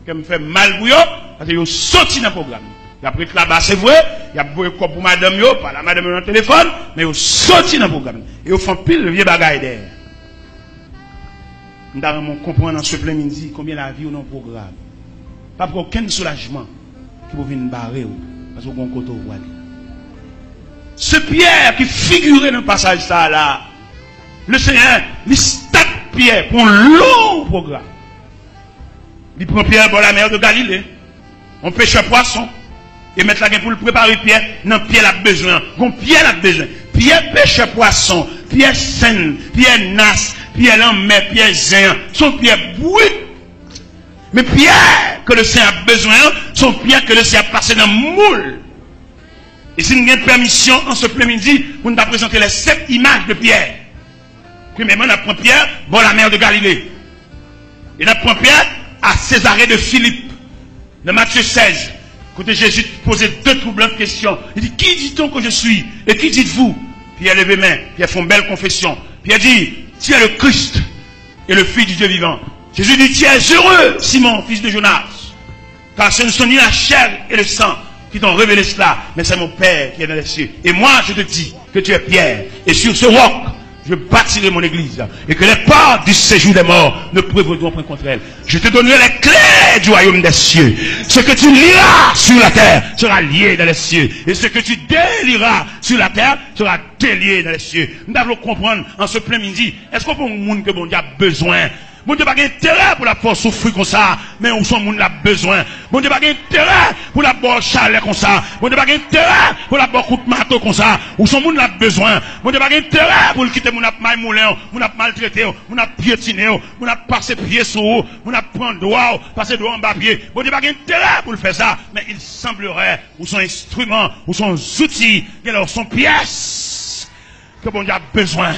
[SPEAKER 1] Quand me fait mal pour yo parce que yo sorti dans le programme. Il a pris là-bas c'est vrai, il a beau pour madame yo, pas la madame dans le téléphone, mais yo sorti dans le programme. Et yo font pile vieux bagaille derrière. Nous devons comprendre dans ce plein midi combien la vie ou non programme. Pas pour aucun soulagement qui peut venir barrer parce qu'on côté au voile. Ce Pierre qui figurait dans le passage ça là, le Seigneur, il stack Pierre pour un long programme. Il prend Pierre dans la mer de Galilée, on pêche un poisson et mettre la gueule pour le préparer Pierre. Non, Pierre a besoin. Bon, Pierre a besoin. Pierre pêche un poisson, Pierre saine, Pierre nasse. Pierre l'emmène, Pierre géant, son Pierre brut. Mais Pierre que le Seigneur a besoin, son Pierre que le Seigneur a passé dans le moule. Et si nous avons permission en ce plein midi, pour nous présenter les 7 images de Pierre. Premièrement, on apprend Pierre, bon la mer de Galilée. Et on apprend Pierre à Césarée de Philippe. Dans Matthieu 16, quand Jésus posait 2 troublantes questions. Il dit, qui dit-on que je suis? Et qui dites-vous? Pierre lève les mains, Pierre fait une belle confession. Pierre dit, tu es le Christ et le Fils du Dieu vivant. Jésus dit, tu es heureux, Simon, fils de Jonas. Car ce ne sont ni la chair et le sang qui t'ont révélé cela, mais c'est mon Père qui est dans les cieux. Et moi, je te dis que tu es Pierre. Et sur ce roc, je bâtirai mon église. Et que les portes du séjour des morts ne prévaudront point contre elle. Je te donnerai les clés du royaume des cieux. Ce que tu liras sur la terre sera lié dans les cieux. Et ce que tu délieras sur la terre sera délié dans les cieux. Nous devons comprendre en ce plein midi. Est-ce qu'on peut un monde que bon Dieu a besoin? Bon Dieu n'a pas intérêt pour la force souffrir comme ça, mais où son monde a besoin. Bon Dieu n'a pas intérêt pour la bonne chaleur comme ça. Bon Dieu n'a pas intérêt pour la bonne coup de marteau comme ça, où son monde a besoin. Bon Dieu n'a pas intérêt pour le quitter mon mal moulin, mon a maltraité, mon a piétiné, mon a passé pied sur haut, mon a prendre doigt, passer doigt en bas pied. Bon Dieu n'a pas intérêt pour le faire ça, mais il semblerait, où son instrument, où son outil, alors son pièce, que bon Dieu a besoin.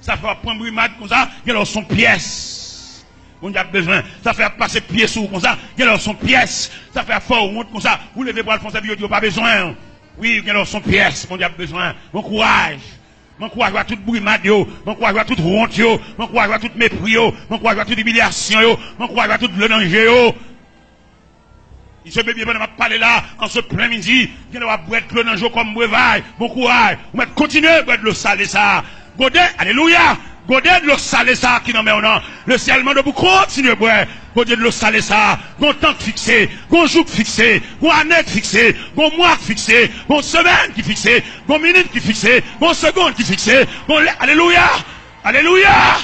[SPEAKER 1] Ça fait prendre brimade comme ça, il y a son pièce. On a besoin. Ça fait passer pied sous comme ça, il y a son pièce. Ça fait fort honte comme ça, vous levez pour le foncer, il n'y a pas besoin. Oui, il y a son pièce, on a besoin. Mon courage. Mon courage à toute brimade, mon courage à toute honte, mon courage à toute mépris, mon courage à toute humiliation, mon courage à tout le danger. Il se met bien de parler là, en ce plein midi, il y a boire de l'eau dans le jour comme brevaille. Bon courage. On va continuer à boire de l'eau salée ça. Godet, alléluia. Godet de l'eau salée ça qui n'en met au nom. Le ciel m'a de vous continuer à boire. Godet de l'eau salée ça. Gon temps fixé. Gon jour fixé. Gon année fixé. Gon mois fixé. Gon semaine qui fixé. Gon minute qui fixé. Gon seconde qui fixé. Gon alléluia. Alléluia.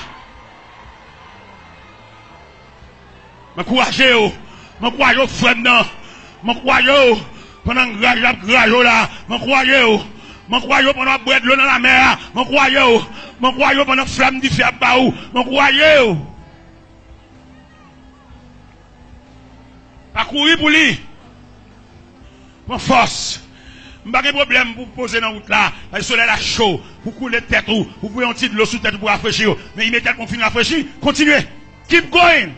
[SPEAKER 1] M'encouragez au. M'encouragez au frère non. M'encouragez au. Pendant que là. M'encouragez au. Mon croyant pendant boire de l'eau dans la mer, mon croyant pendant flamme du feu à baou, mon croyant. Pas courir pour lui. Mon force. Pas de problème pour poser dans la route là. Le soleil est chaud. Vous coulez tête ou vous pouvez en tirer de l'eau sous tête pour rafraîchir. Mais immédiatement qu'on finit rafraîchir, continuez. Keep going.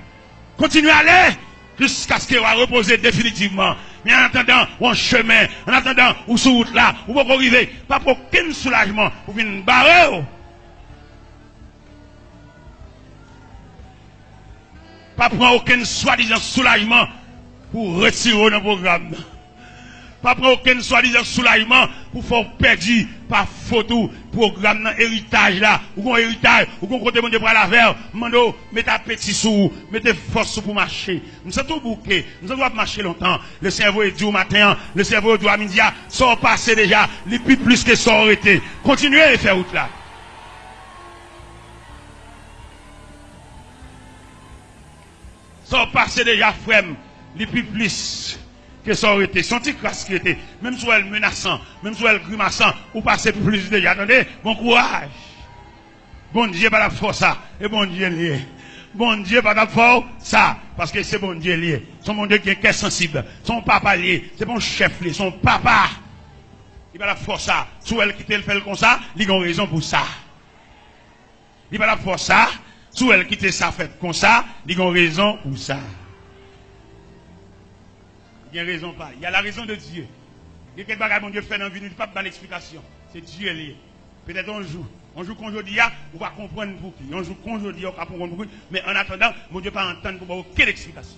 [SPEAKER 1] Continuez à aller jusqu'à ce qu'il va reposer définitivement. Mais en attendant, on chemin, en attendant, ou sur route là, ou pas arriver, pas pour aucun soulagement, pour venir barrer. Pas prendre aucun soi-disant soulagement pour retirer dans le programme. Pas prendre aucun soi-disant soulagement pour faire perdre par photo programme héritage là ou un héritage ou qu'on côté mon Dieu pour la faire mando mettez petit sous mettez force pour marcher nous sommes tout bouquet nous sommes marcher longtemps le cerveau est dit au matin le cerveau est dit à midi ça passé déjà les plus que ça aurait été continuez à faire route là ça passé déjà frère les plus que ça aurait été, son petit crasse qui était, même si elle menaçant, même si elle grimaçant, ou passer plus déjà. Attendez, bon courage. Bon Dieu, pas la force ça, et bon Dieu lié. Bon Dieu, pas la force ça, parce que c'est bon Dieu lié. Son bon Dieu qui est cœur sensible, son papa lié, c'est bon chef lié, son papa. Il va la force ça, si elle quitte le fait comme ça, il a raison pour ça. Il va la force ça, si elle quitte ça fait comme ça, il a raison pour ça. Il y a raison pas. Il y a la raison de Dieu. Il y a quelque chose que mon Dieu fait dans la vie, il n'y a pas de l'explication. C'est Dieu lié. Peut-être on joue qu'on joue d'hier, on va comprendre pour qui. On joue qu'on joue d'hier, on va comprendre pour qui. Mais en attendant, mon Dieu pas entendre pour aucune explication.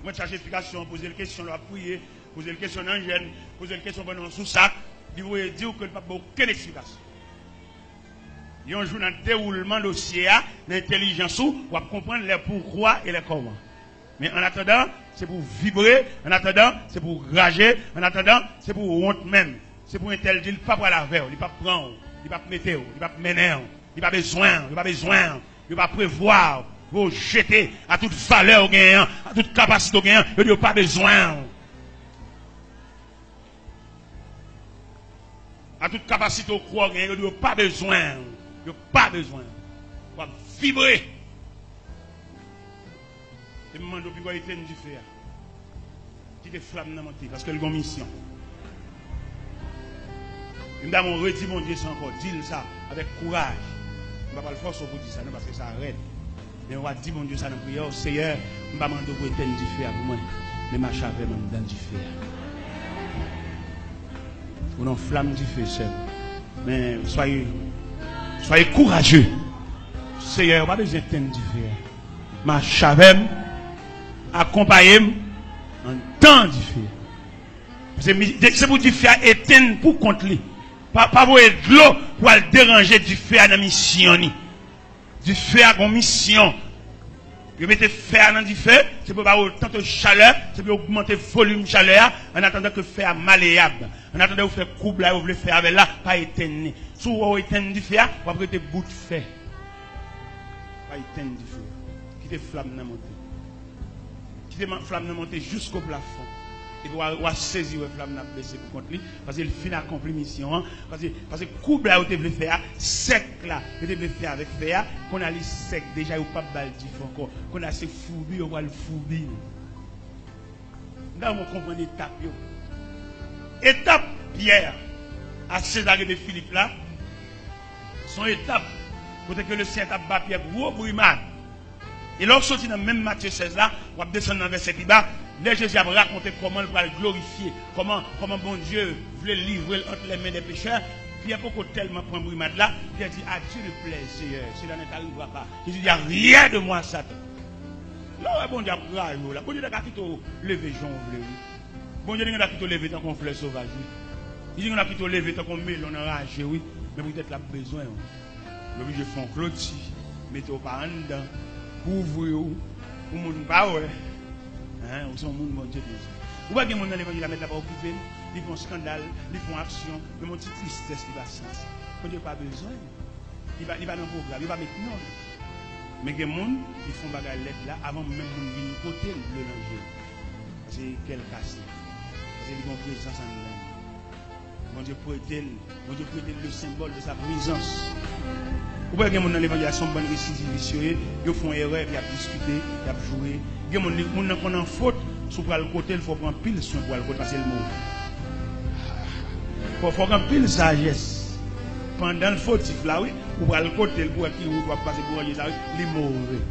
[SPEAKER 1] Moi, je cherche explication, poser une question, la prier, poser une question dans le jeune, poser une question pendant sous sac, il va dire que pas aucune explication. Il y a un jour dans le déroulement dossier, l'intelligence, on va comprendre les pourquoi et les comment. Mais en attendant, c'est pour vibrer, en attendant, c'est pour rager, en attendant, c'est pour honte même. C'est pour un tel dit, il ne pas pour la verre, il ne pas prendre, il ne pas mettre, il ne pas mener, il n'a pas besoin, il n'a pas besoin, il n'a pas prévoir, pour jeter à toute valeur gagnant, à toute capacité gagnant, il n'a pas besoin. À toute capacité au croix gagnant, il n'a pas besoin. Il n'a pas besoin. Il va vibrer. Je me demande pourquoi il était du fer. Qui te flamme dans mon thé, parce qu'elle a une mission. Je me redis mon Dieu, c'est encore, dis ça avec courage. Je ne vais pas le forcer pour dire ça, non, parce que ça arrête. Mais on va dire mon Dieu, ça dans la prière, Seigneur, je ne vais pas demander pour éteindre du fer pour moi. Mais ma chave est dans du fer. Ou non, flamme du feu, seul. Mais soyez courageux. Seigneur, on va pas besoin d'éteindre du fer. Ma chave accompagnez-moi en temps du feu. C'est pour du feu éteindre pour contre lui. Pas pour être de l'eau pour le déranger du feu à la mission. Du feu à la mission. Vous mettez feu dans du feu, c'est pour avoir autant de chaleur, c'est pour augmenter le volume de chaleur, en attendant que le feu est malléable. En attendant que vous faites couple là, vous voulez faire avec là, pas éteindre. Si vous éteignez du feu, vous avez des bouts de feu. Pas éteindre du feu. Quittez flamme dans monter. Quittez flamme dans monter jusqu'au plafond. Et vous allez saisir la flamme dans baisser pour contre lui. Parce qu'il finit accompli mission. Parce que couple là, vous devez faire, sec là, vous devez faire avec fer, qu'on a les sec déjà, vous pas baldi encore. Qu'on a ces fourbi, on va le fourbi. Là, on comprend l'étape. Étape Pierre à Césarée de Philippe là, son étape, pour que le Saint a battu Pierre, gros brimade. Et lorsque sorti dans même Matthieu 16 là, on va descendre dans verset qui bas, là Jésus a raconté comment il va le glorifier, comment bon Dieu voulait livrer entre les mains des pécheurs. Pierre pourquoi tellement prend brimade là, Pierre dit à Dieu le plaît, Seigneur, cela ne t'arrivera pas. Jésus dit, il n'y a rien de moi, Satan. Là, bon Dieu a rage là, bon Dieu a quitté lever jongle. Bon Dieu a quitté lever tant qu'on fleur sauvage. Il dit qu'on a quitté lever tant qu'on melon enragé, oui, mais peut-être là besoin. Mais je fais un clôture, mettez au pas en dedans. Ouvrez-vous, pour mon pas, ouais. Hein, ou son monde, mon Dieu. Ou pas bien, mon dans l'évangile, la mettre là pas occupé, ils font scandale, ils font action, mais mon petit tristesse, il va sens. Mon Dieu, pas besoin. Il va dans le programme, il va mettre non. Mais les gens, ils font bagarre là, avant même de venir côté le langer. C'est quel casse. C'est une présence en nous. Mon Dieu, prête le symbole de sa présence. Ou bien, il y a des gens dans l'évangile, ils sont bonnes récidivistes, ils font erreur, ils discutent, ils jouent. Il y a des gens qui ont faute, si vous le côté, il faut prendre pile soin pour le côté, parce que c'est le mot. Il faut prendre pile sagesse. Pendant le fautif là, oui, ou le côté, pour qui vous doit passer pour ranger ça, il est mauvais.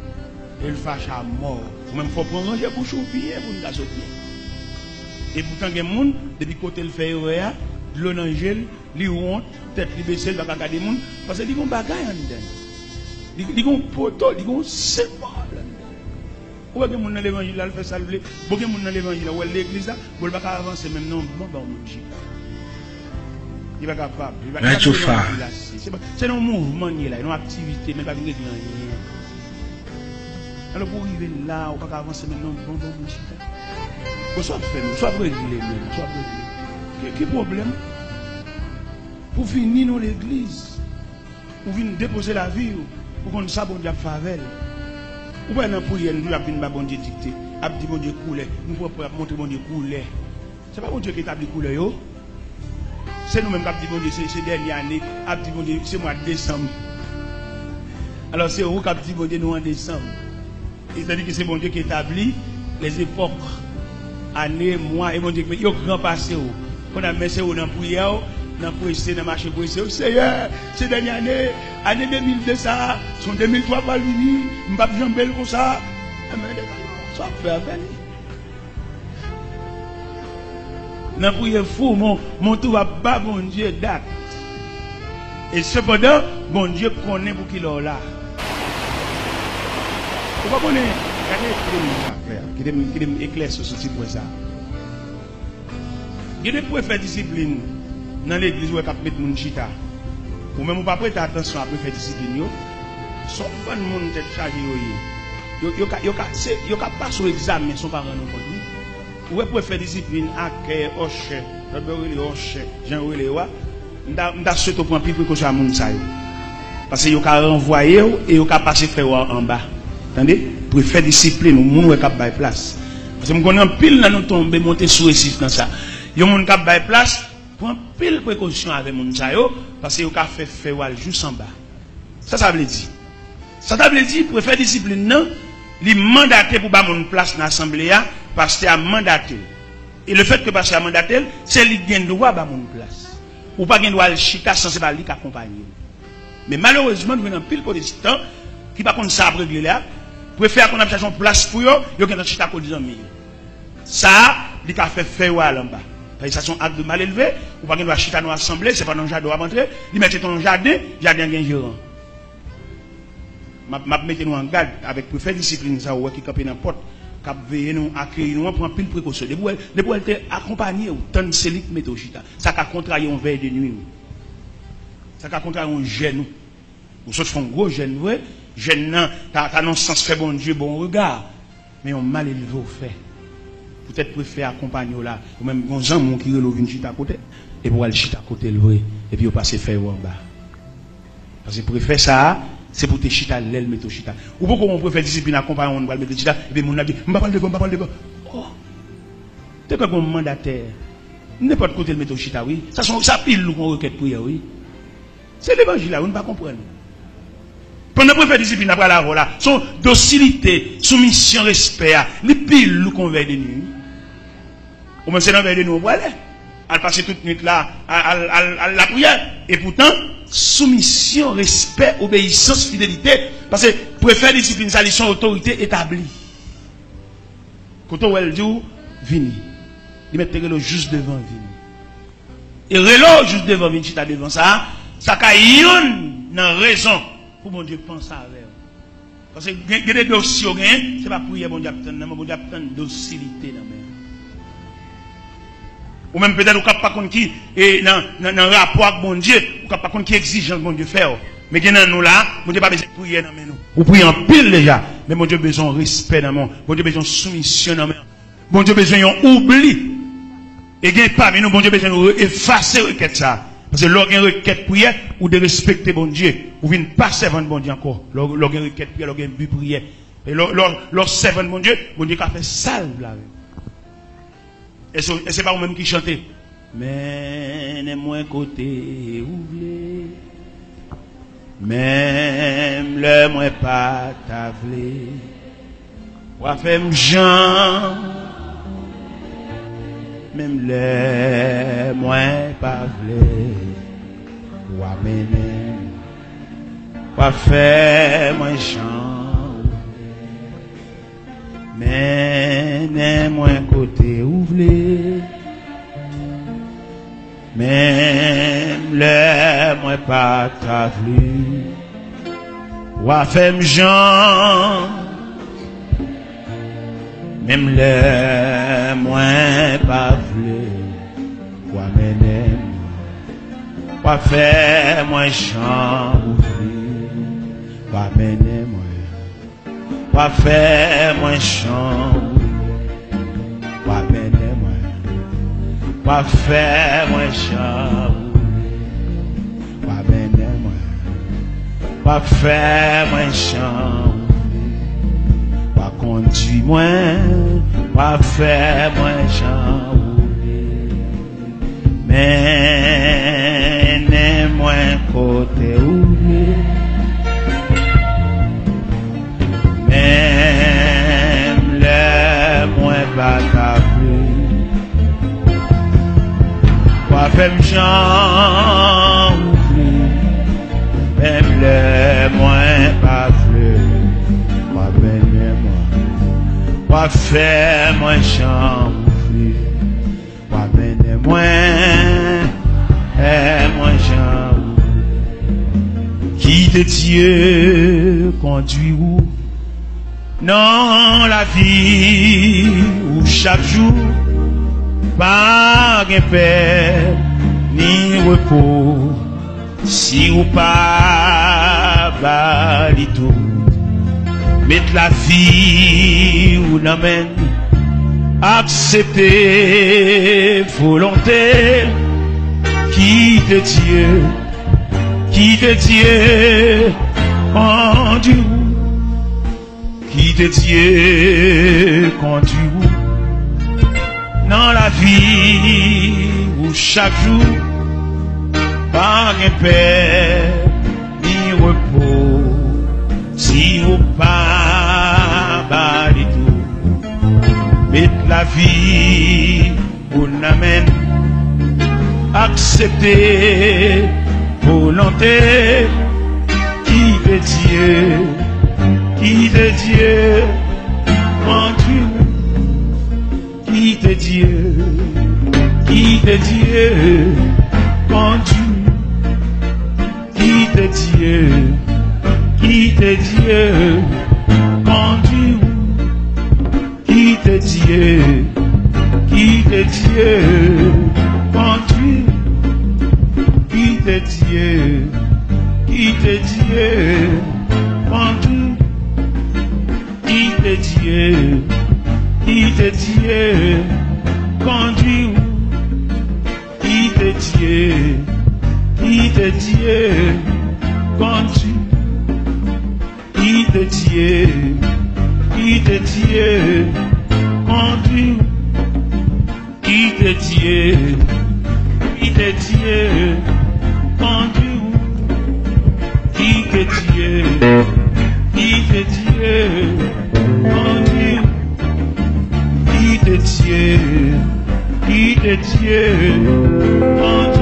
[SPEAKER 1] Et le fâche à mort. Ou même faut prendre ranger pour choupiller pour nous sortir. Et pourtant, il y a des gens, depuis côté le fait, de l'eau dans le gel, li honte, tête li baissée, il va regarder les gens, parce qu'ils ont des bagages en dedans. Ils ont poteau, ils ont symbole. Ou bien, les gens dans l'évangile, ils font ça, ou bien, les gens dans l'évangile, ou l'église, ils ne vont pas avancer même non, il va capable. C'est un mouvement, il y a une activité, mais pas une règle. Alors, pour arriver là, on ne va pas avancer même non, soit fait, soit réglé, soit réglé. Quel problème? Pour finir dans l'église, pour venir déposer la vie, pour qu'on sache bon Dieu favelle. Ou bien dans la prière, nous avons bon Dieu dicté, abdi bon Dieu couler, nous pouvons montrer bon Dieu couler. Ce n'est pas bon Dieu qui établit couler. C'est nous-mêmes qui avons dit bon Dieu, c'est dernière année, abdi bon Dieu, c'est mois de décembre. Alors c'est vous qui avez dit bon Dieu, nous en décembre. C'est-à-dire que c'est bon Dieu qui établit les époques. Année, mois, et mon Dieu, il y a grand passé. On a mis ça dans la prière, dans le procès, dans le marché pour essayer. Seigneur, c'est dernière année, année 2002, ça, son 2003 va venir, je ne vais pas jamber comme ça. Ça fait appel. Dans la prière fou, mon tour va pas, mon Dieu, date. Et cependant, mon Dieu connaît pour qu'il est là. Vous ne connaissez pas. Qui éclaircit sur ce point ça. Il y a des préfets discipline dans l'église où ils mettent mon chita. Ou même pas prêter attention à préfet discipline. Son bon monde tête chargé. Ils pas passer au examen, ils sont pas rendus compte. Ou préfet discipline à cœur, hoche, Jean-Oué, m'da souhaité prendre plus précaution à mon ça. Parce que ils ont renvoyé et ils ont passé faire en bas. Attendez? Pour faire discipline, nous avons fait place. Parce que nous avons pile dans nous tomber, monter sous récif dans ça. Nous avons fait place, prendre pile précaution avec nous, parce que nous avons fait faire juste en bas. Ça veut dire. Ça veut dire, pour faire discipline, non, il mandaté pour faire une place dans l'assemblée, parce que a mandaté. Et le fait que parce que a mandaté, c'est lui qui a le droit de faire une place. Ou pas qu'il doit le chita sans c'est pas lui qui accompagne. Mais malheureusement, nous avons pile protestant qui par contre ça régler là. Préfère qu'on a cherché une place pour eux, il y a un chita pour 10 ans. Ça, il a fait faire en bas. Parce que ça sont actes de mal élevé, ou pas qu'il doit chita dans l'assemblée, c'est pas dans le jardin à rentrer, il met dans le jardin, jardin a un gérant. Je mets nous en garde avec préfet discipline, ça, qui campe dans la porte, qui veille nous, accueillir nous, prend pile précaution. Depuis elle était accompagnée, tant de celui qui met au chita. Ça a contrarié un veille de nuit. Ça a contrarié un genou. Ou soit font gros jeune, ouais. Jeune, t'as non sens fait bon Dieu, bon regard. Mais on mal élevé au fait. Peut-être préfère accompagner là. Ou même, bon gens qui relèvent chita à côté. Et pour aller chita à côté, le vrai. Et puis, on passe faire en bas. Parce que préfère ça, c'est pour te chita l'aile, mettre au chita. Ou pourquoi on préfère discipline accompagner, on va mettre chita, et puis, mon a dit, on va pas le devant, Oh! T'es comme un mandataire. N'importe côté le mettre au chita, oui. Ça pile, qu'on requête pour oui. C'est l'évangile là, on ne va pas comprendre. Pendant que préfère discipline après la voilà, son docilité, soumission, respect, les piles nous qu'on veille de nuit. Ou même c'est dans veille de nuit, voilà. Elle passe toute nuit là, à la prière. Et pourtant, soumission, respect, obéissance, fidélité. Parce que préfère discipline, ça, son autorité établie. Quand on elle dit, vini. Il met le juste devant vini. Et relo juste devant vini, tu as devant ça, ça caille une raison. Pour mon Dieu pense à avec. Parce que il y a des dossiers, c'est pas prier bon Dieu attendre, bon Dieu attendre docilité dans mer. Ou même peut-être ou pas contre qui et dans rapport avec bon Dieu, ou pas contre qui exigence bon Dieu faire. Mais dans nous là, bon Dieu pas besoin de prier dans nous. Ou prier en pile déjà, mais bon Dieu besoin de respect dans nous. Bon Dieu besoin de soumission dans nous. Bon Dieu besoin de oubli. Et gain parmi nous bon Dieu besoin de effacer requête ça. Parce que lorsqu'il y a une requête prière, ou de respecter bon Dieu, ou de ne pas servir bon Dieu encore. Lorsqu'il y a une requête prière, lorsqu'il y a une but prière. Et lorsqu'il servir bon Dieu a fait salve là. Et c'est pas vous-même qui chantez. Mais moi côté oublié. Même le moins pas tablé. Ou a fait Jean. Même les moins pas vlé, ou à mener, ou à faire moins chant,
[SPEAKER 2] menez-moi côté ouvré, même le moi pas t'avoué, ou à faire Jean, même le moi pas voulu, ou à mener, ou à faire moi Jean ouvrir, ou à mener moi. Wa faire moi chambre, wa mener moi, wa faire moi chambre, wa mener moi, wa faire moi chambre, wa conduire moi, wa faire moi chambre, menez moi côté ouvrier. Même le moins pas t'appeler, quoi faire Jean ouvrir, même le moins pas fleur, quoi bénir moi, quoi faire moi Jean ouvrir, quoi bénir moi, moi Jean ouvrir, qui de Dieu conduit où? Non, la vie où chaque jour, pas de paix ni repos, si ou pas, bali tout, mettre la vie où l'amène, accepter volonté, qui de Dieu, conduit. Qui de Dieu conduit dans la vie où chaque jour, pas de paix ni repos, si ou pas, bali tout, mettre la vie où l'amène, accepter volonté, qui de Dieu. Qui de Dieu conduit, qui de Dieu conduit, qui de Dieu conduit, qui de Dieu conduit, qui de Dieu conduit. Qui de Dieu conduit, qui de Dieu conduit, qui de Dieu conduit, qui de Dieu conduit, qui de Dieu conduit, qui de Dieu conduit, qui de Dieu conduit, qui de Dieu conduit, qui de Dieu conduit.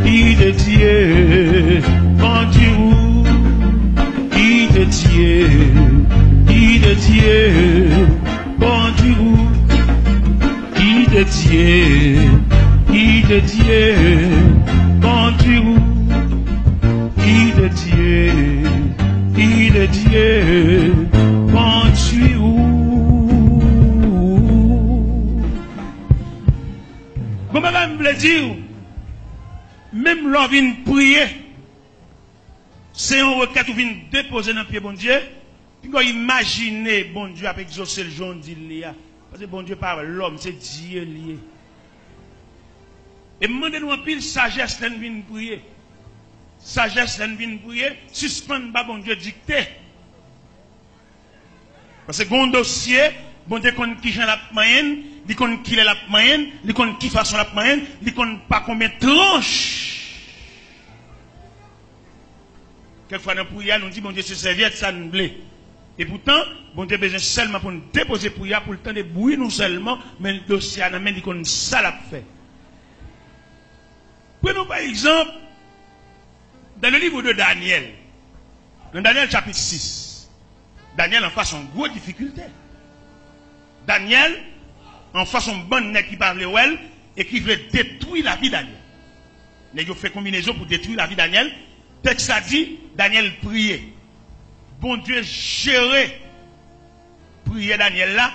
[SPEAKER 2] Qui de Dieu conduit où? Qui de Dieu conduit où? Qui de Dieu conduit où? Qui de Dieu conduit où? Qui de Dieu conduit où? Bon, madame, me dire, même l'on vient prier, c'est une requête ou vient déposer dans le pied bon Dieu, puis qu'on imagine bon Dieu avec exaucer le jour d'il parce que bon Dieu par l'homme, c'est Dieu lié. Et demandez-nous un pile sagesse là vient prier. Sagesse là vient prier, suspendre pas bon Dieu dicté. Parce que bon dossier bon Dieu connaît qui Jean la moyenne, il connaît qui est la moyenne, il connaît qui façon la moyenne, il connaît pas combien de tranches. Quelquefois dans la prière, nous dit bon Dieu c'est serviette, ça nous blé. Et pourtant, bon Dieu besoin seulement pour nous déposer prière pour le temps de bruit nous seulement, mais le dossier à la main, il connaît ça l'a fait. Prenons par exemple, dans le livre de Daniel, dans Daniel chapitre 6, Daniel en face une grosse difficulté. Daniel en face un bon nègre qui parle well et qui veut détruire la vie de Daniel. Nègre fait combinaison pour détruire la vie de Daniel. Texte a dit, Daniel priait. Bon Dieu gérer prier Daniel là.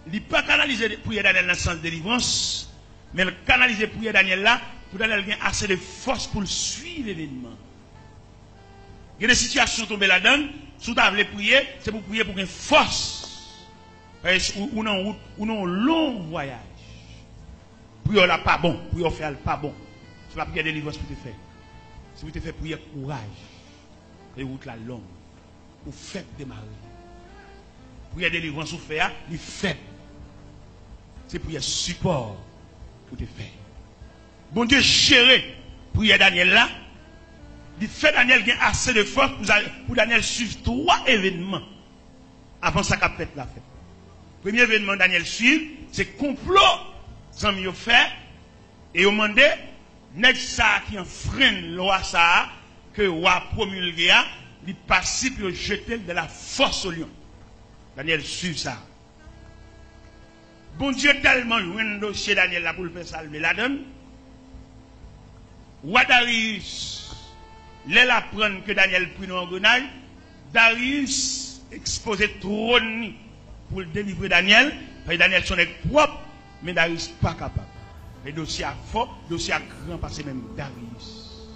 [SPEAKER 2] Il n'a pas canalisé prier Daniel dans le sens de délivrance, mais il canalisé prier Daniel là pour Daniel ait assez de force pour suivre l'événement. Il y a des situations tombées là-dedans, si tu veux prier, c'est pour prier pour une force. Ou non, un long voyage. Prier là pas bon, prier faire pas bon. C'est pas prier délivrance pour te faire. C'est pour te faire prier courage. Et route la longue. Ou faible démarrer. Prier délivrance ou faire, il faible. C'est prier support pour te faire. Bon Dieu gérer prier Daniel là. Il fait Daniel gagner assez de force pour Daniel suivre 3 événements avant ça qu'a fait la fête. Premier événement Daniel suit, c'est complot. Sans mieux faire. Et au demandé, nèg ça qui enfreint loi ça, que roi promulgué, il passe pour jeter de la force au lion. Daniel suit ça. Bon Dieu tellement loin de dossier Daniel là pour le faire salver la donne. Roi Darius, l'elle apprend que Daniel prit dans l'engrenage, Darius exposait trône pour délivrer Daniel, parce que Daniel son propre, mais Darius pas capable. Le dossier a fort, le dossier a grand, parce que même Darius.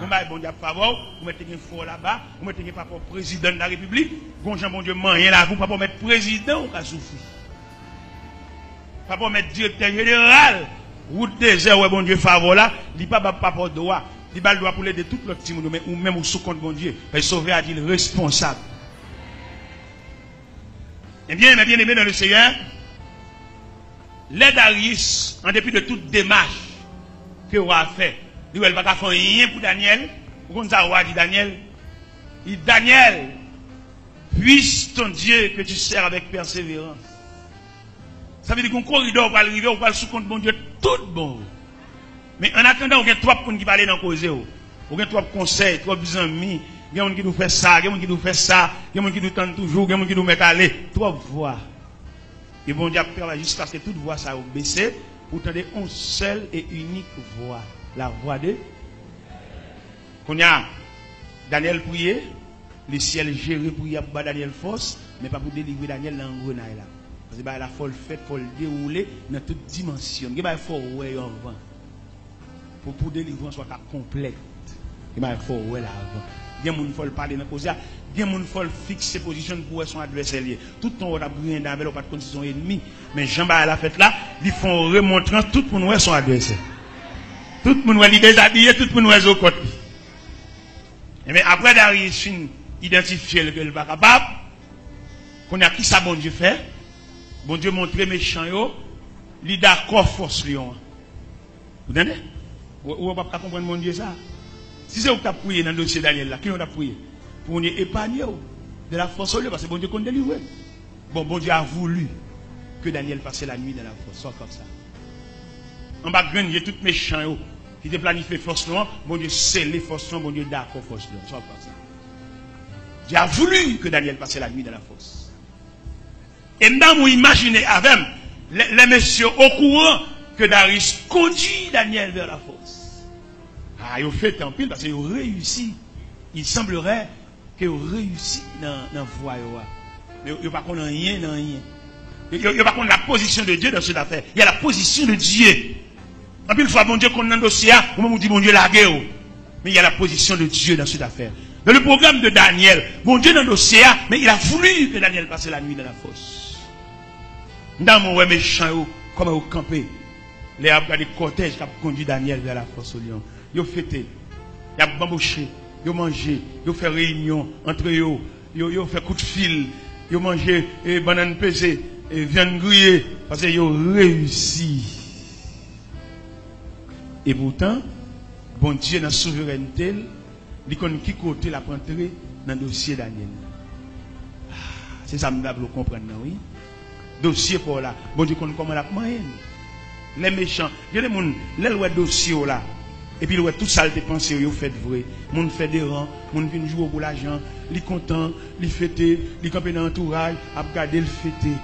[SPEAKER 2] Vous m'avez bon Dieu favor, vous mettez un fort là-bas, vous mettez un président de la République, bon Jean bon Dieu rien là, vous pas mettre président ou qu'à souffrir. Pas mettre directeur général, route désert, ouais bon Dieu favor là, il pas pas droit. Il va le droit pour l'aider tout le petit monde, ou même au sous-compte bon Dieu. Il sauver à dire responsable. Eh bien, mes bien-aimés dans le Seigneur, les Darius, en dépit de toute démarche que vous avez fait, il ne va pas faire rien pour Daniel. Vous avez dit Daniel, Daniel, puisse ton Dieu que tu sers avec persévérance. Ça veut dire qu'un corridor va arriver, on va le sous-compte bon Dieu, tout bon. Mais en attendant, il y a 3 personnes qui parlent dans le cause. Il y a 3 conseils, 3 amis. Il y a des gens qui nous font ça, il y a des gens qui nous font ça, il y a des gens qui nous tendent toujours, il y a des gens qui nous mettent à aller. 3 voix. Et bon Dieu a jusqu'à ce que toute voix ça a baissé pour tendre une seule et unique voix. La voix de. Quand il y a Daniel prié, le ciel géré pour Daniel force, mais pas pour délivrer Daniel dans l'engrenage là. Parce que il faut le faire, il faut le dérouler dans toute dimension. Il faut ouais avant. Pour délivrer soit complète. Il faut ouais là avant. Il faut le parler dans la cause. Il faut le fixer position pour son adversaire. Tout le monde a brillé dans la pas de condition ennemie. Mais Jean à la fête là, ils font remontrer tout le monde son adversaire. Tout le monde est déshabillé, tout le monde est au côté. Mais après Darius identifier le que il va capable, qu'on a qui ça bon Dieu fait, bon Dieu montre méchant yo, il d'accord force lion. Vous entendez? Ou pas comprendre mon Dieu ça. Si c'est vous qui avez prié dans le dossier Daniel là, qui on a prié pour nous épargner de la force au lieu parce que bon Dieu qu'on délivre. Bon Dieu a voulu que Daniel passe la nuit dans la force, soit comme ça. En bas il y a tout méchant qui te planifie force noire, bon Dieu scellé force noire, bon Dieu d'accord force noire, soit comme ça. Dieu a voulu que Daniel passe la nuit dans la force. Et nous vous imaginez avec les messieurs au courant que Darius conduit Daniel vers la force. Ah, ils ont fait tant pis parce qu'ils ont réussi. Il semblerait qu'ils ont réussi dans la voie. Mais ils n'ont pas connu rien dans rien. Ils n'ont pas connu la position de Dieu dans cette affaire. Il y a la position de Dieu. En plus, une fois, bon Dieu, qu'on a un dossier, on me dit, bon Dieu, la guerre. Mais il y a la position de Dieu dans cette affaire. Dans le programme de Daniel, bon Dieu, dans le dossier, mais il a voulu que Daniel passe la nuit dans la fosse. Dans mon méchant, comme au campé, les cortèges qui ont conduit Daniel vers la fosse au lion. Ils ont fêté, ils ont bambouché, ils ont mangé, ils ont fait réunion entre eux, ils ont fait coup de fil, ils ont mangé banane pesée et viande grillée parce qu'ils ont réussi. Et pourtant, bon Dieu, dans la souveraineté, il connaît qui côté la prendre dans le dossier Daniel. C'est ça que vous comprenez, oui. Dossier pour là. Bon Dieu, comment la moyenne. Les méchants, il y a des gens, les dossiers là. Et puis, tout ça, les pensées, ils fait vrai. Les gens fait des rangs, les gens viennent jouer pour l'argent, ils sont contents, ils fêtent, ils campent dans l'entourage, ils regardent le fêter.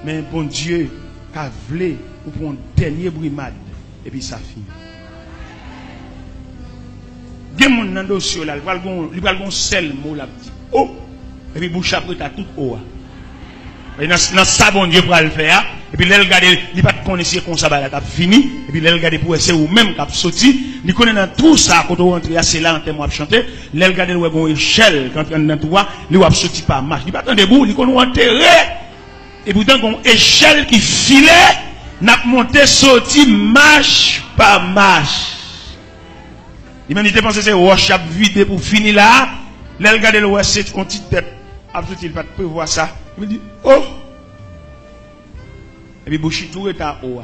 [SPEAKER 2] Mais bon Dieu, qu'a voulu, ou pour un dernier brimade, et puis ça finit. Il y a des gens dans le dossier là, ils vont un seul mot là, oh, et puis bouche après, t'as tout haut. Et dans ça, bon Dieu pour le faire. Et puis, là, regarder, il pas de connaître comme ça, là, fini. Et puis, là, regarder pour essayer ou même cap sorti. Il connaît dans tout ça, quand on rentre, c'est là, en termes de chanter. Là, regarder, il y a une échelle, quand on est dans tout, il va sorti par marche. Il pas attendre debout, il connaît enterré. Et pourtant, il y a une échelle qui filait, n'a monté, sorti, marche par marche. L'humanité pense que c'est roche à vider pour finir là. Là, regarder, le c'est une petite tête. Absolument, il ne peut pas voir ça. Il me dit, oh! Et puis, bouchi tout est à haut.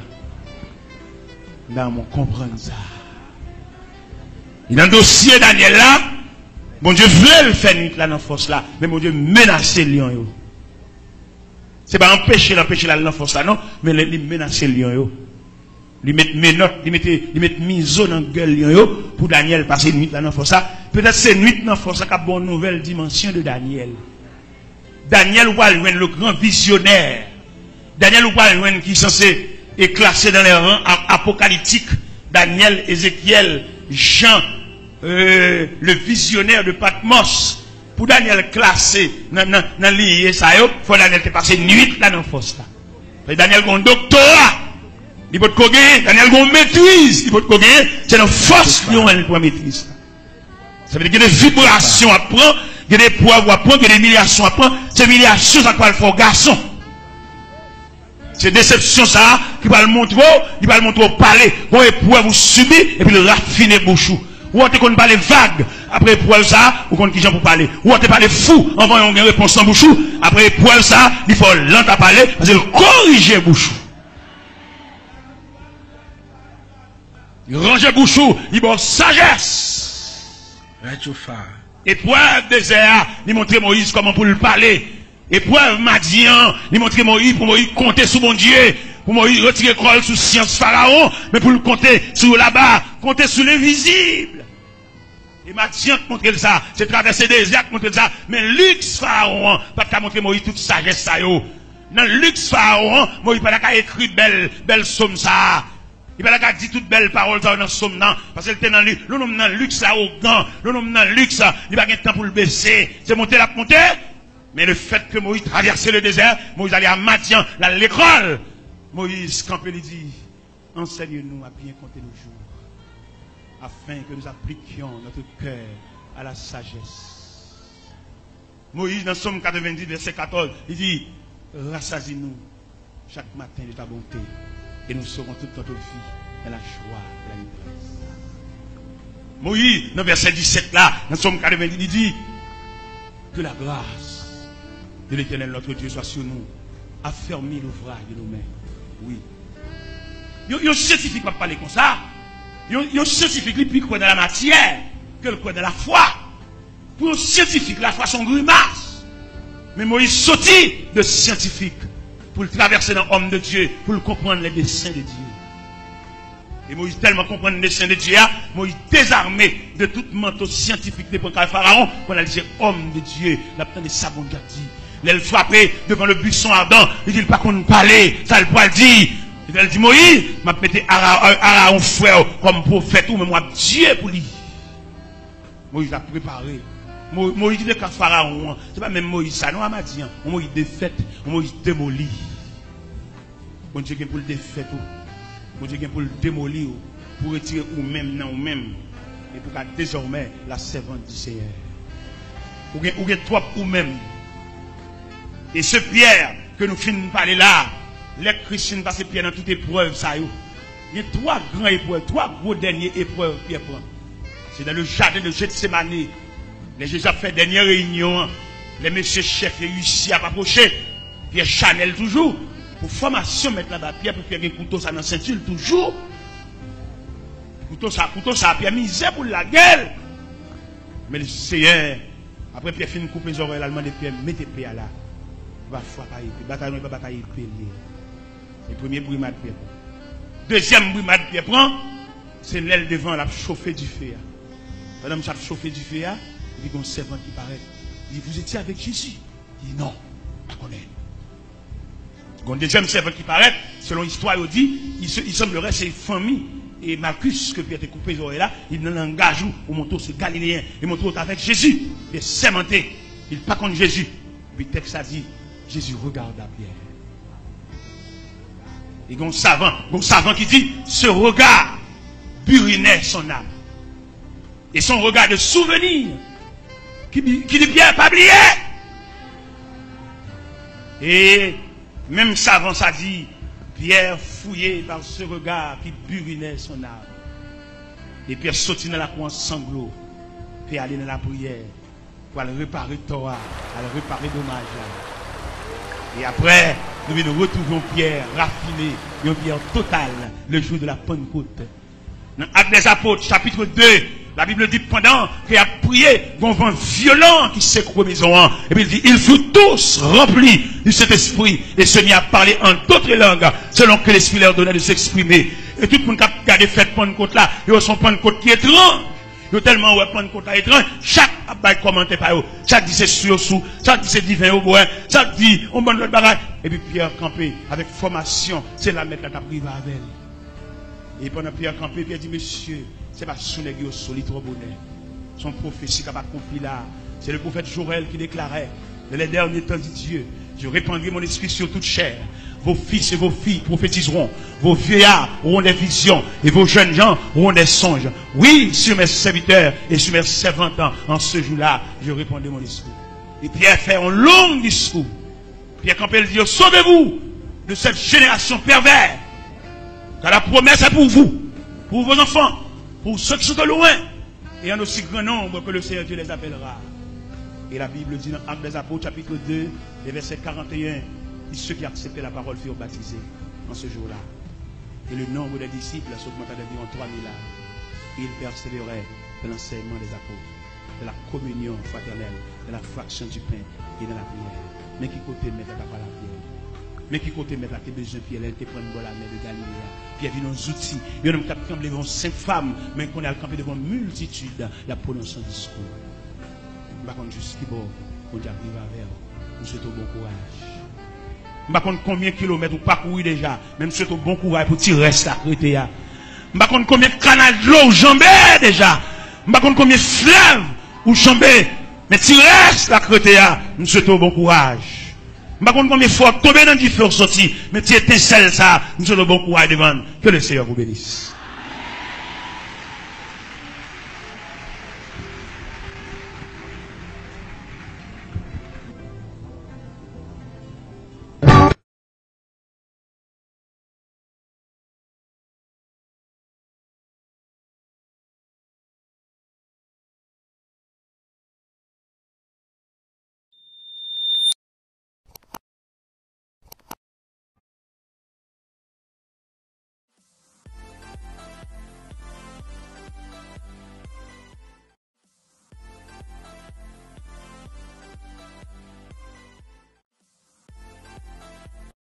[SPEAKER 2] Dans mon comprendre ça. Et dans le dossier Daniel là, bon Dieu veut le faire là dans la force là, mais mon Dieu menace le lion. Ce n'est pas empêcher là dans la force là, non, mais il menace le lion. Il met menottes, il met miso dans la gueule lion pour Daniel passer une nuit là dans la force là. Peut-être c'est une nuit dans la force là qui a une bonne nouvelle dimension de Daniel. Daniel Walwen, le grand visionnaire. Daniel Walwen qui est censé être classé dans les rangs apocalyptiques. Daniel, Ézéchiel, Jean, le visionnaire de Patmos. Pour Daniel classé dans l'IE, ça y est, il faut Daniel passer une nuit là dans la force là. Daniel a un doctorat. Il peut te gagner. Daniel a une maîtrise. Il peut te gagner. C'est une force qui a une maîtrise. Ça veut dire qu'il y a des vibrations à prendre. Il y a des poids à prendre, il y a des humiliations à prendre. C'est humiliation, ça va le faire garçon. C'est déception, ça, qui va le montrer, il va le montrer au palais. Bon, épreuve, vous subissez, et puis le raffiner bouchou. Ou on te parle vague, après épreuve, ça, ou qu'on qui j'en pour parler. Ou on te parle fou, en voyant une réponse en bouchou. Après épreuve, ça, il faut lent à parler, parce qu'il corrige bouchou. Il range bouchou, il bon sagesse. Épreuve désert, il montre Moïse comment pour le parler. Épreuve Madian, il montre Moïse pour Moïse compter sur mon Dieu. Pour Moïse retirer col sous science pharaon, mais pour le compter sur là-bas, compter sur l'invisible. Et Madian montre ça, c'est traverser des désert montre ça. Mais Lux pharaon, pas qu'à montrer Moïse toute sagesse ça yo. Dans Lux pharaon, Moïse pas qu'à écrire belle somme ça. Il va la dire toute belle parole dans ce somme parce qu'il était dans le nom dans luxe arrogant, le nom dans luxe, il va pas de temps pour le baisser. C'est monter la monter. Mais le fait que Moïse traversait le désert, Moïse allait à Madian, à l'école. Moïse campé lui dit, enseigne-nous à bien compter nos jours, afin que nous appliquions notre cœur à la sagesse. Moïse dans Somme 90 verset 14, il dit, rassasie-nous chaque matin de ta bonté. Et nous serons toute notre vie dans la joie de la l'ivresse. Moïse, dans verset 17 là, dans Somme 90, il dit que la grâce de l'Éternel notre Dieu soit sur nous. Affermis l'ouvrage de nos mains. Oui. Il y a un scientifique qui va parler comme ça. Il y a un scientifique qui croit dans la matière que le croit dans la foi. Pour un scientifique, la foi son grimace. Mais Moïse sortit de scientifique pour le traverser dans l'homme de Dieu, pour le comprendre les desseins de Dieu. Et Moïse tellement comprendre les desseins de Dieu, Moïse désarmé de tout manteau scientifique de Pharaon, pour aller dire homme de Dieu, l'abtention de Sabon Gadi. Il frappé devant le buisson ardent, il dit pas qu'on parler, ça le poil dit. Il dit Moïse, m'a pété Aaron frère comme prophète ou mais moi Dieu pour lui. Moïse a préparé. Moïse dit que Pharaon, c'est pas même Moïse, ça, non, Amadian. Moïse défaite, Moïse démoli. Bon Dieu pour le défaite, bon Dieu pour le démolir, pour retirer ou même, non, ou même. Et pour qu'à désormais, la servante du Seigneur. Ou bien toi ou même. Et ce Pierre, que nous finissons de parler là, les chrétiens passent Pierre dans toute épreuve, ça y est. Il y a trois grands épreuves, trois gros derniers épreuves, Pierre prend. C'est dans le jardin de Gethsémani. Les Jésus a fait dernière réunion. Les messieurs chefs réussissent à approcher. Pierre Chanel toujours. Pour formation, mettre là-bas, Pierre pour faire un couteau ça dans la ceinture toujours. Couteau ça, Pierre misère pour la gueule. Mais le Seigneur, après Pierre finit de couper les oreilles, l'allemand de Pierre, mettez Pierre là. Va fois pas épée. Bataille, pas bataille épée. Le premier brimade Pierre prend. Deuxième brimade Pierre prend, c'est l'aile devant, la chauffer du feu. Pendant que ça chauffer du feu, il y a un servant qui paraît. Il dit, vous étiez avec Jésus? Il dit, non, pas connaître. Un deuxième servant qui paraît, selon l'histoire, il semblerait que c'est une famille. Et Marcus, que Pierre a coupé les oreilles là, il l'engage au monto, c'est Galiléen. Et monto avec Jésus. Il est sermenté. Il n'est pas contre Jésus. Puis le texte a dit, Jésus regarde à Pierre. Et il y a un savant qui dit, ce regard burinait son âme. Et son regard de souvenir, qui dit Pierre, pas oublié. Et même savant, ça dit, Pierre fouillé par ce regard qui burinait son âme. Et Pierre sortit dans la cour en sanglots, puis aller dans la prière, pour aller réparer Torah, aller réparer dommage. Et après, nous retrouvons Pierre raffiné, une Pierre totale, le jour de la Pentecôte. Dans Actes des Apôtres, chapitre 2, la Bible dit pendant qu'il a prié, un vent violent qui s'écroule maison. Et puis il dit, ils furent tous remplis de cet esprit et se mit à parler en d'autres langues, selon que l'esprit leur donnait de s'exprimer. Et tout le monde qui a regardé fait Pentecôte là, il y a son Pentecôte qui est étrange. Il y a tellement ouais Pentecôte là étrange. Chaque a commenté par eux. Chaque dit c'est sur sous, chaque dit c'est divin au bois, chaque dit on bonne l'autre bagaille. Et puis Pierre campé avec formation, c'est la mettre la privé avec elle. Et pendant Pierre campé, Pierre dit, monsieur, c'est pas sous les guillemets solide trop bonheur. Son prophétie qui a accompli là. C'est le prophète Joël qui déclarait, dans les derniers temps dit Dieu, je répandrai mon esprit sur toute chair. Vos fils et vos filles prophétiseront. Vos vieillards auront des visions. Et vos jeunes gens auront des songes. Oui, sur mes serviteurs et sur mes servantes, en ce jour-là, je répandrai mon esprit. Et Pierre fait un long discours. Pierre Campbell dit, sauvez-vous de cette génération perverse. Car la promesse est pour vous, pour vos enfants, pour ceux qui sont de loin, et en aussi grand nombre que le Seigneur Dieu les appellera. Et la Bible dit dans Actes des Apôtres, chapitre 2, les versets 41, ceux qui acceptaient la parole furent baptisés en ce jour-là. Et le nombre des disciples s'augmenta d'environ 3000 âmes. Ils persévéraient dans l'enseignement des apôtres, de la communion fraternelle, de la fraction du pain et de la prière. Mais qui côté mettre la parole à Pierre? Mais qui côté mettre la besoin Pierre, elle te prend la mer de Galilée. Pierre vient nos outils. Il y a un homme qui devant 5 femmes, mais qu'on a campé devant une multitude, la prononce un discours. Par contre, jusqu'à bon, on arrive vers nous souhaitons bon courage. Par contre, combien de kilomètres vous parcourez déjà, même souhaitons bon courage pour tirer la crête. Par contre, combien de canaux de l'eau vous jambez déjà. Par contre, combien de fleuves vous jambez, mais tirer la crête, nous souhaitons bon courage. Par contre, combien de fois tomber dans du feu sorti, mais tirer étincelle ça, nous souhaitons bon courage devant. Que le Seigneur vous bénisse.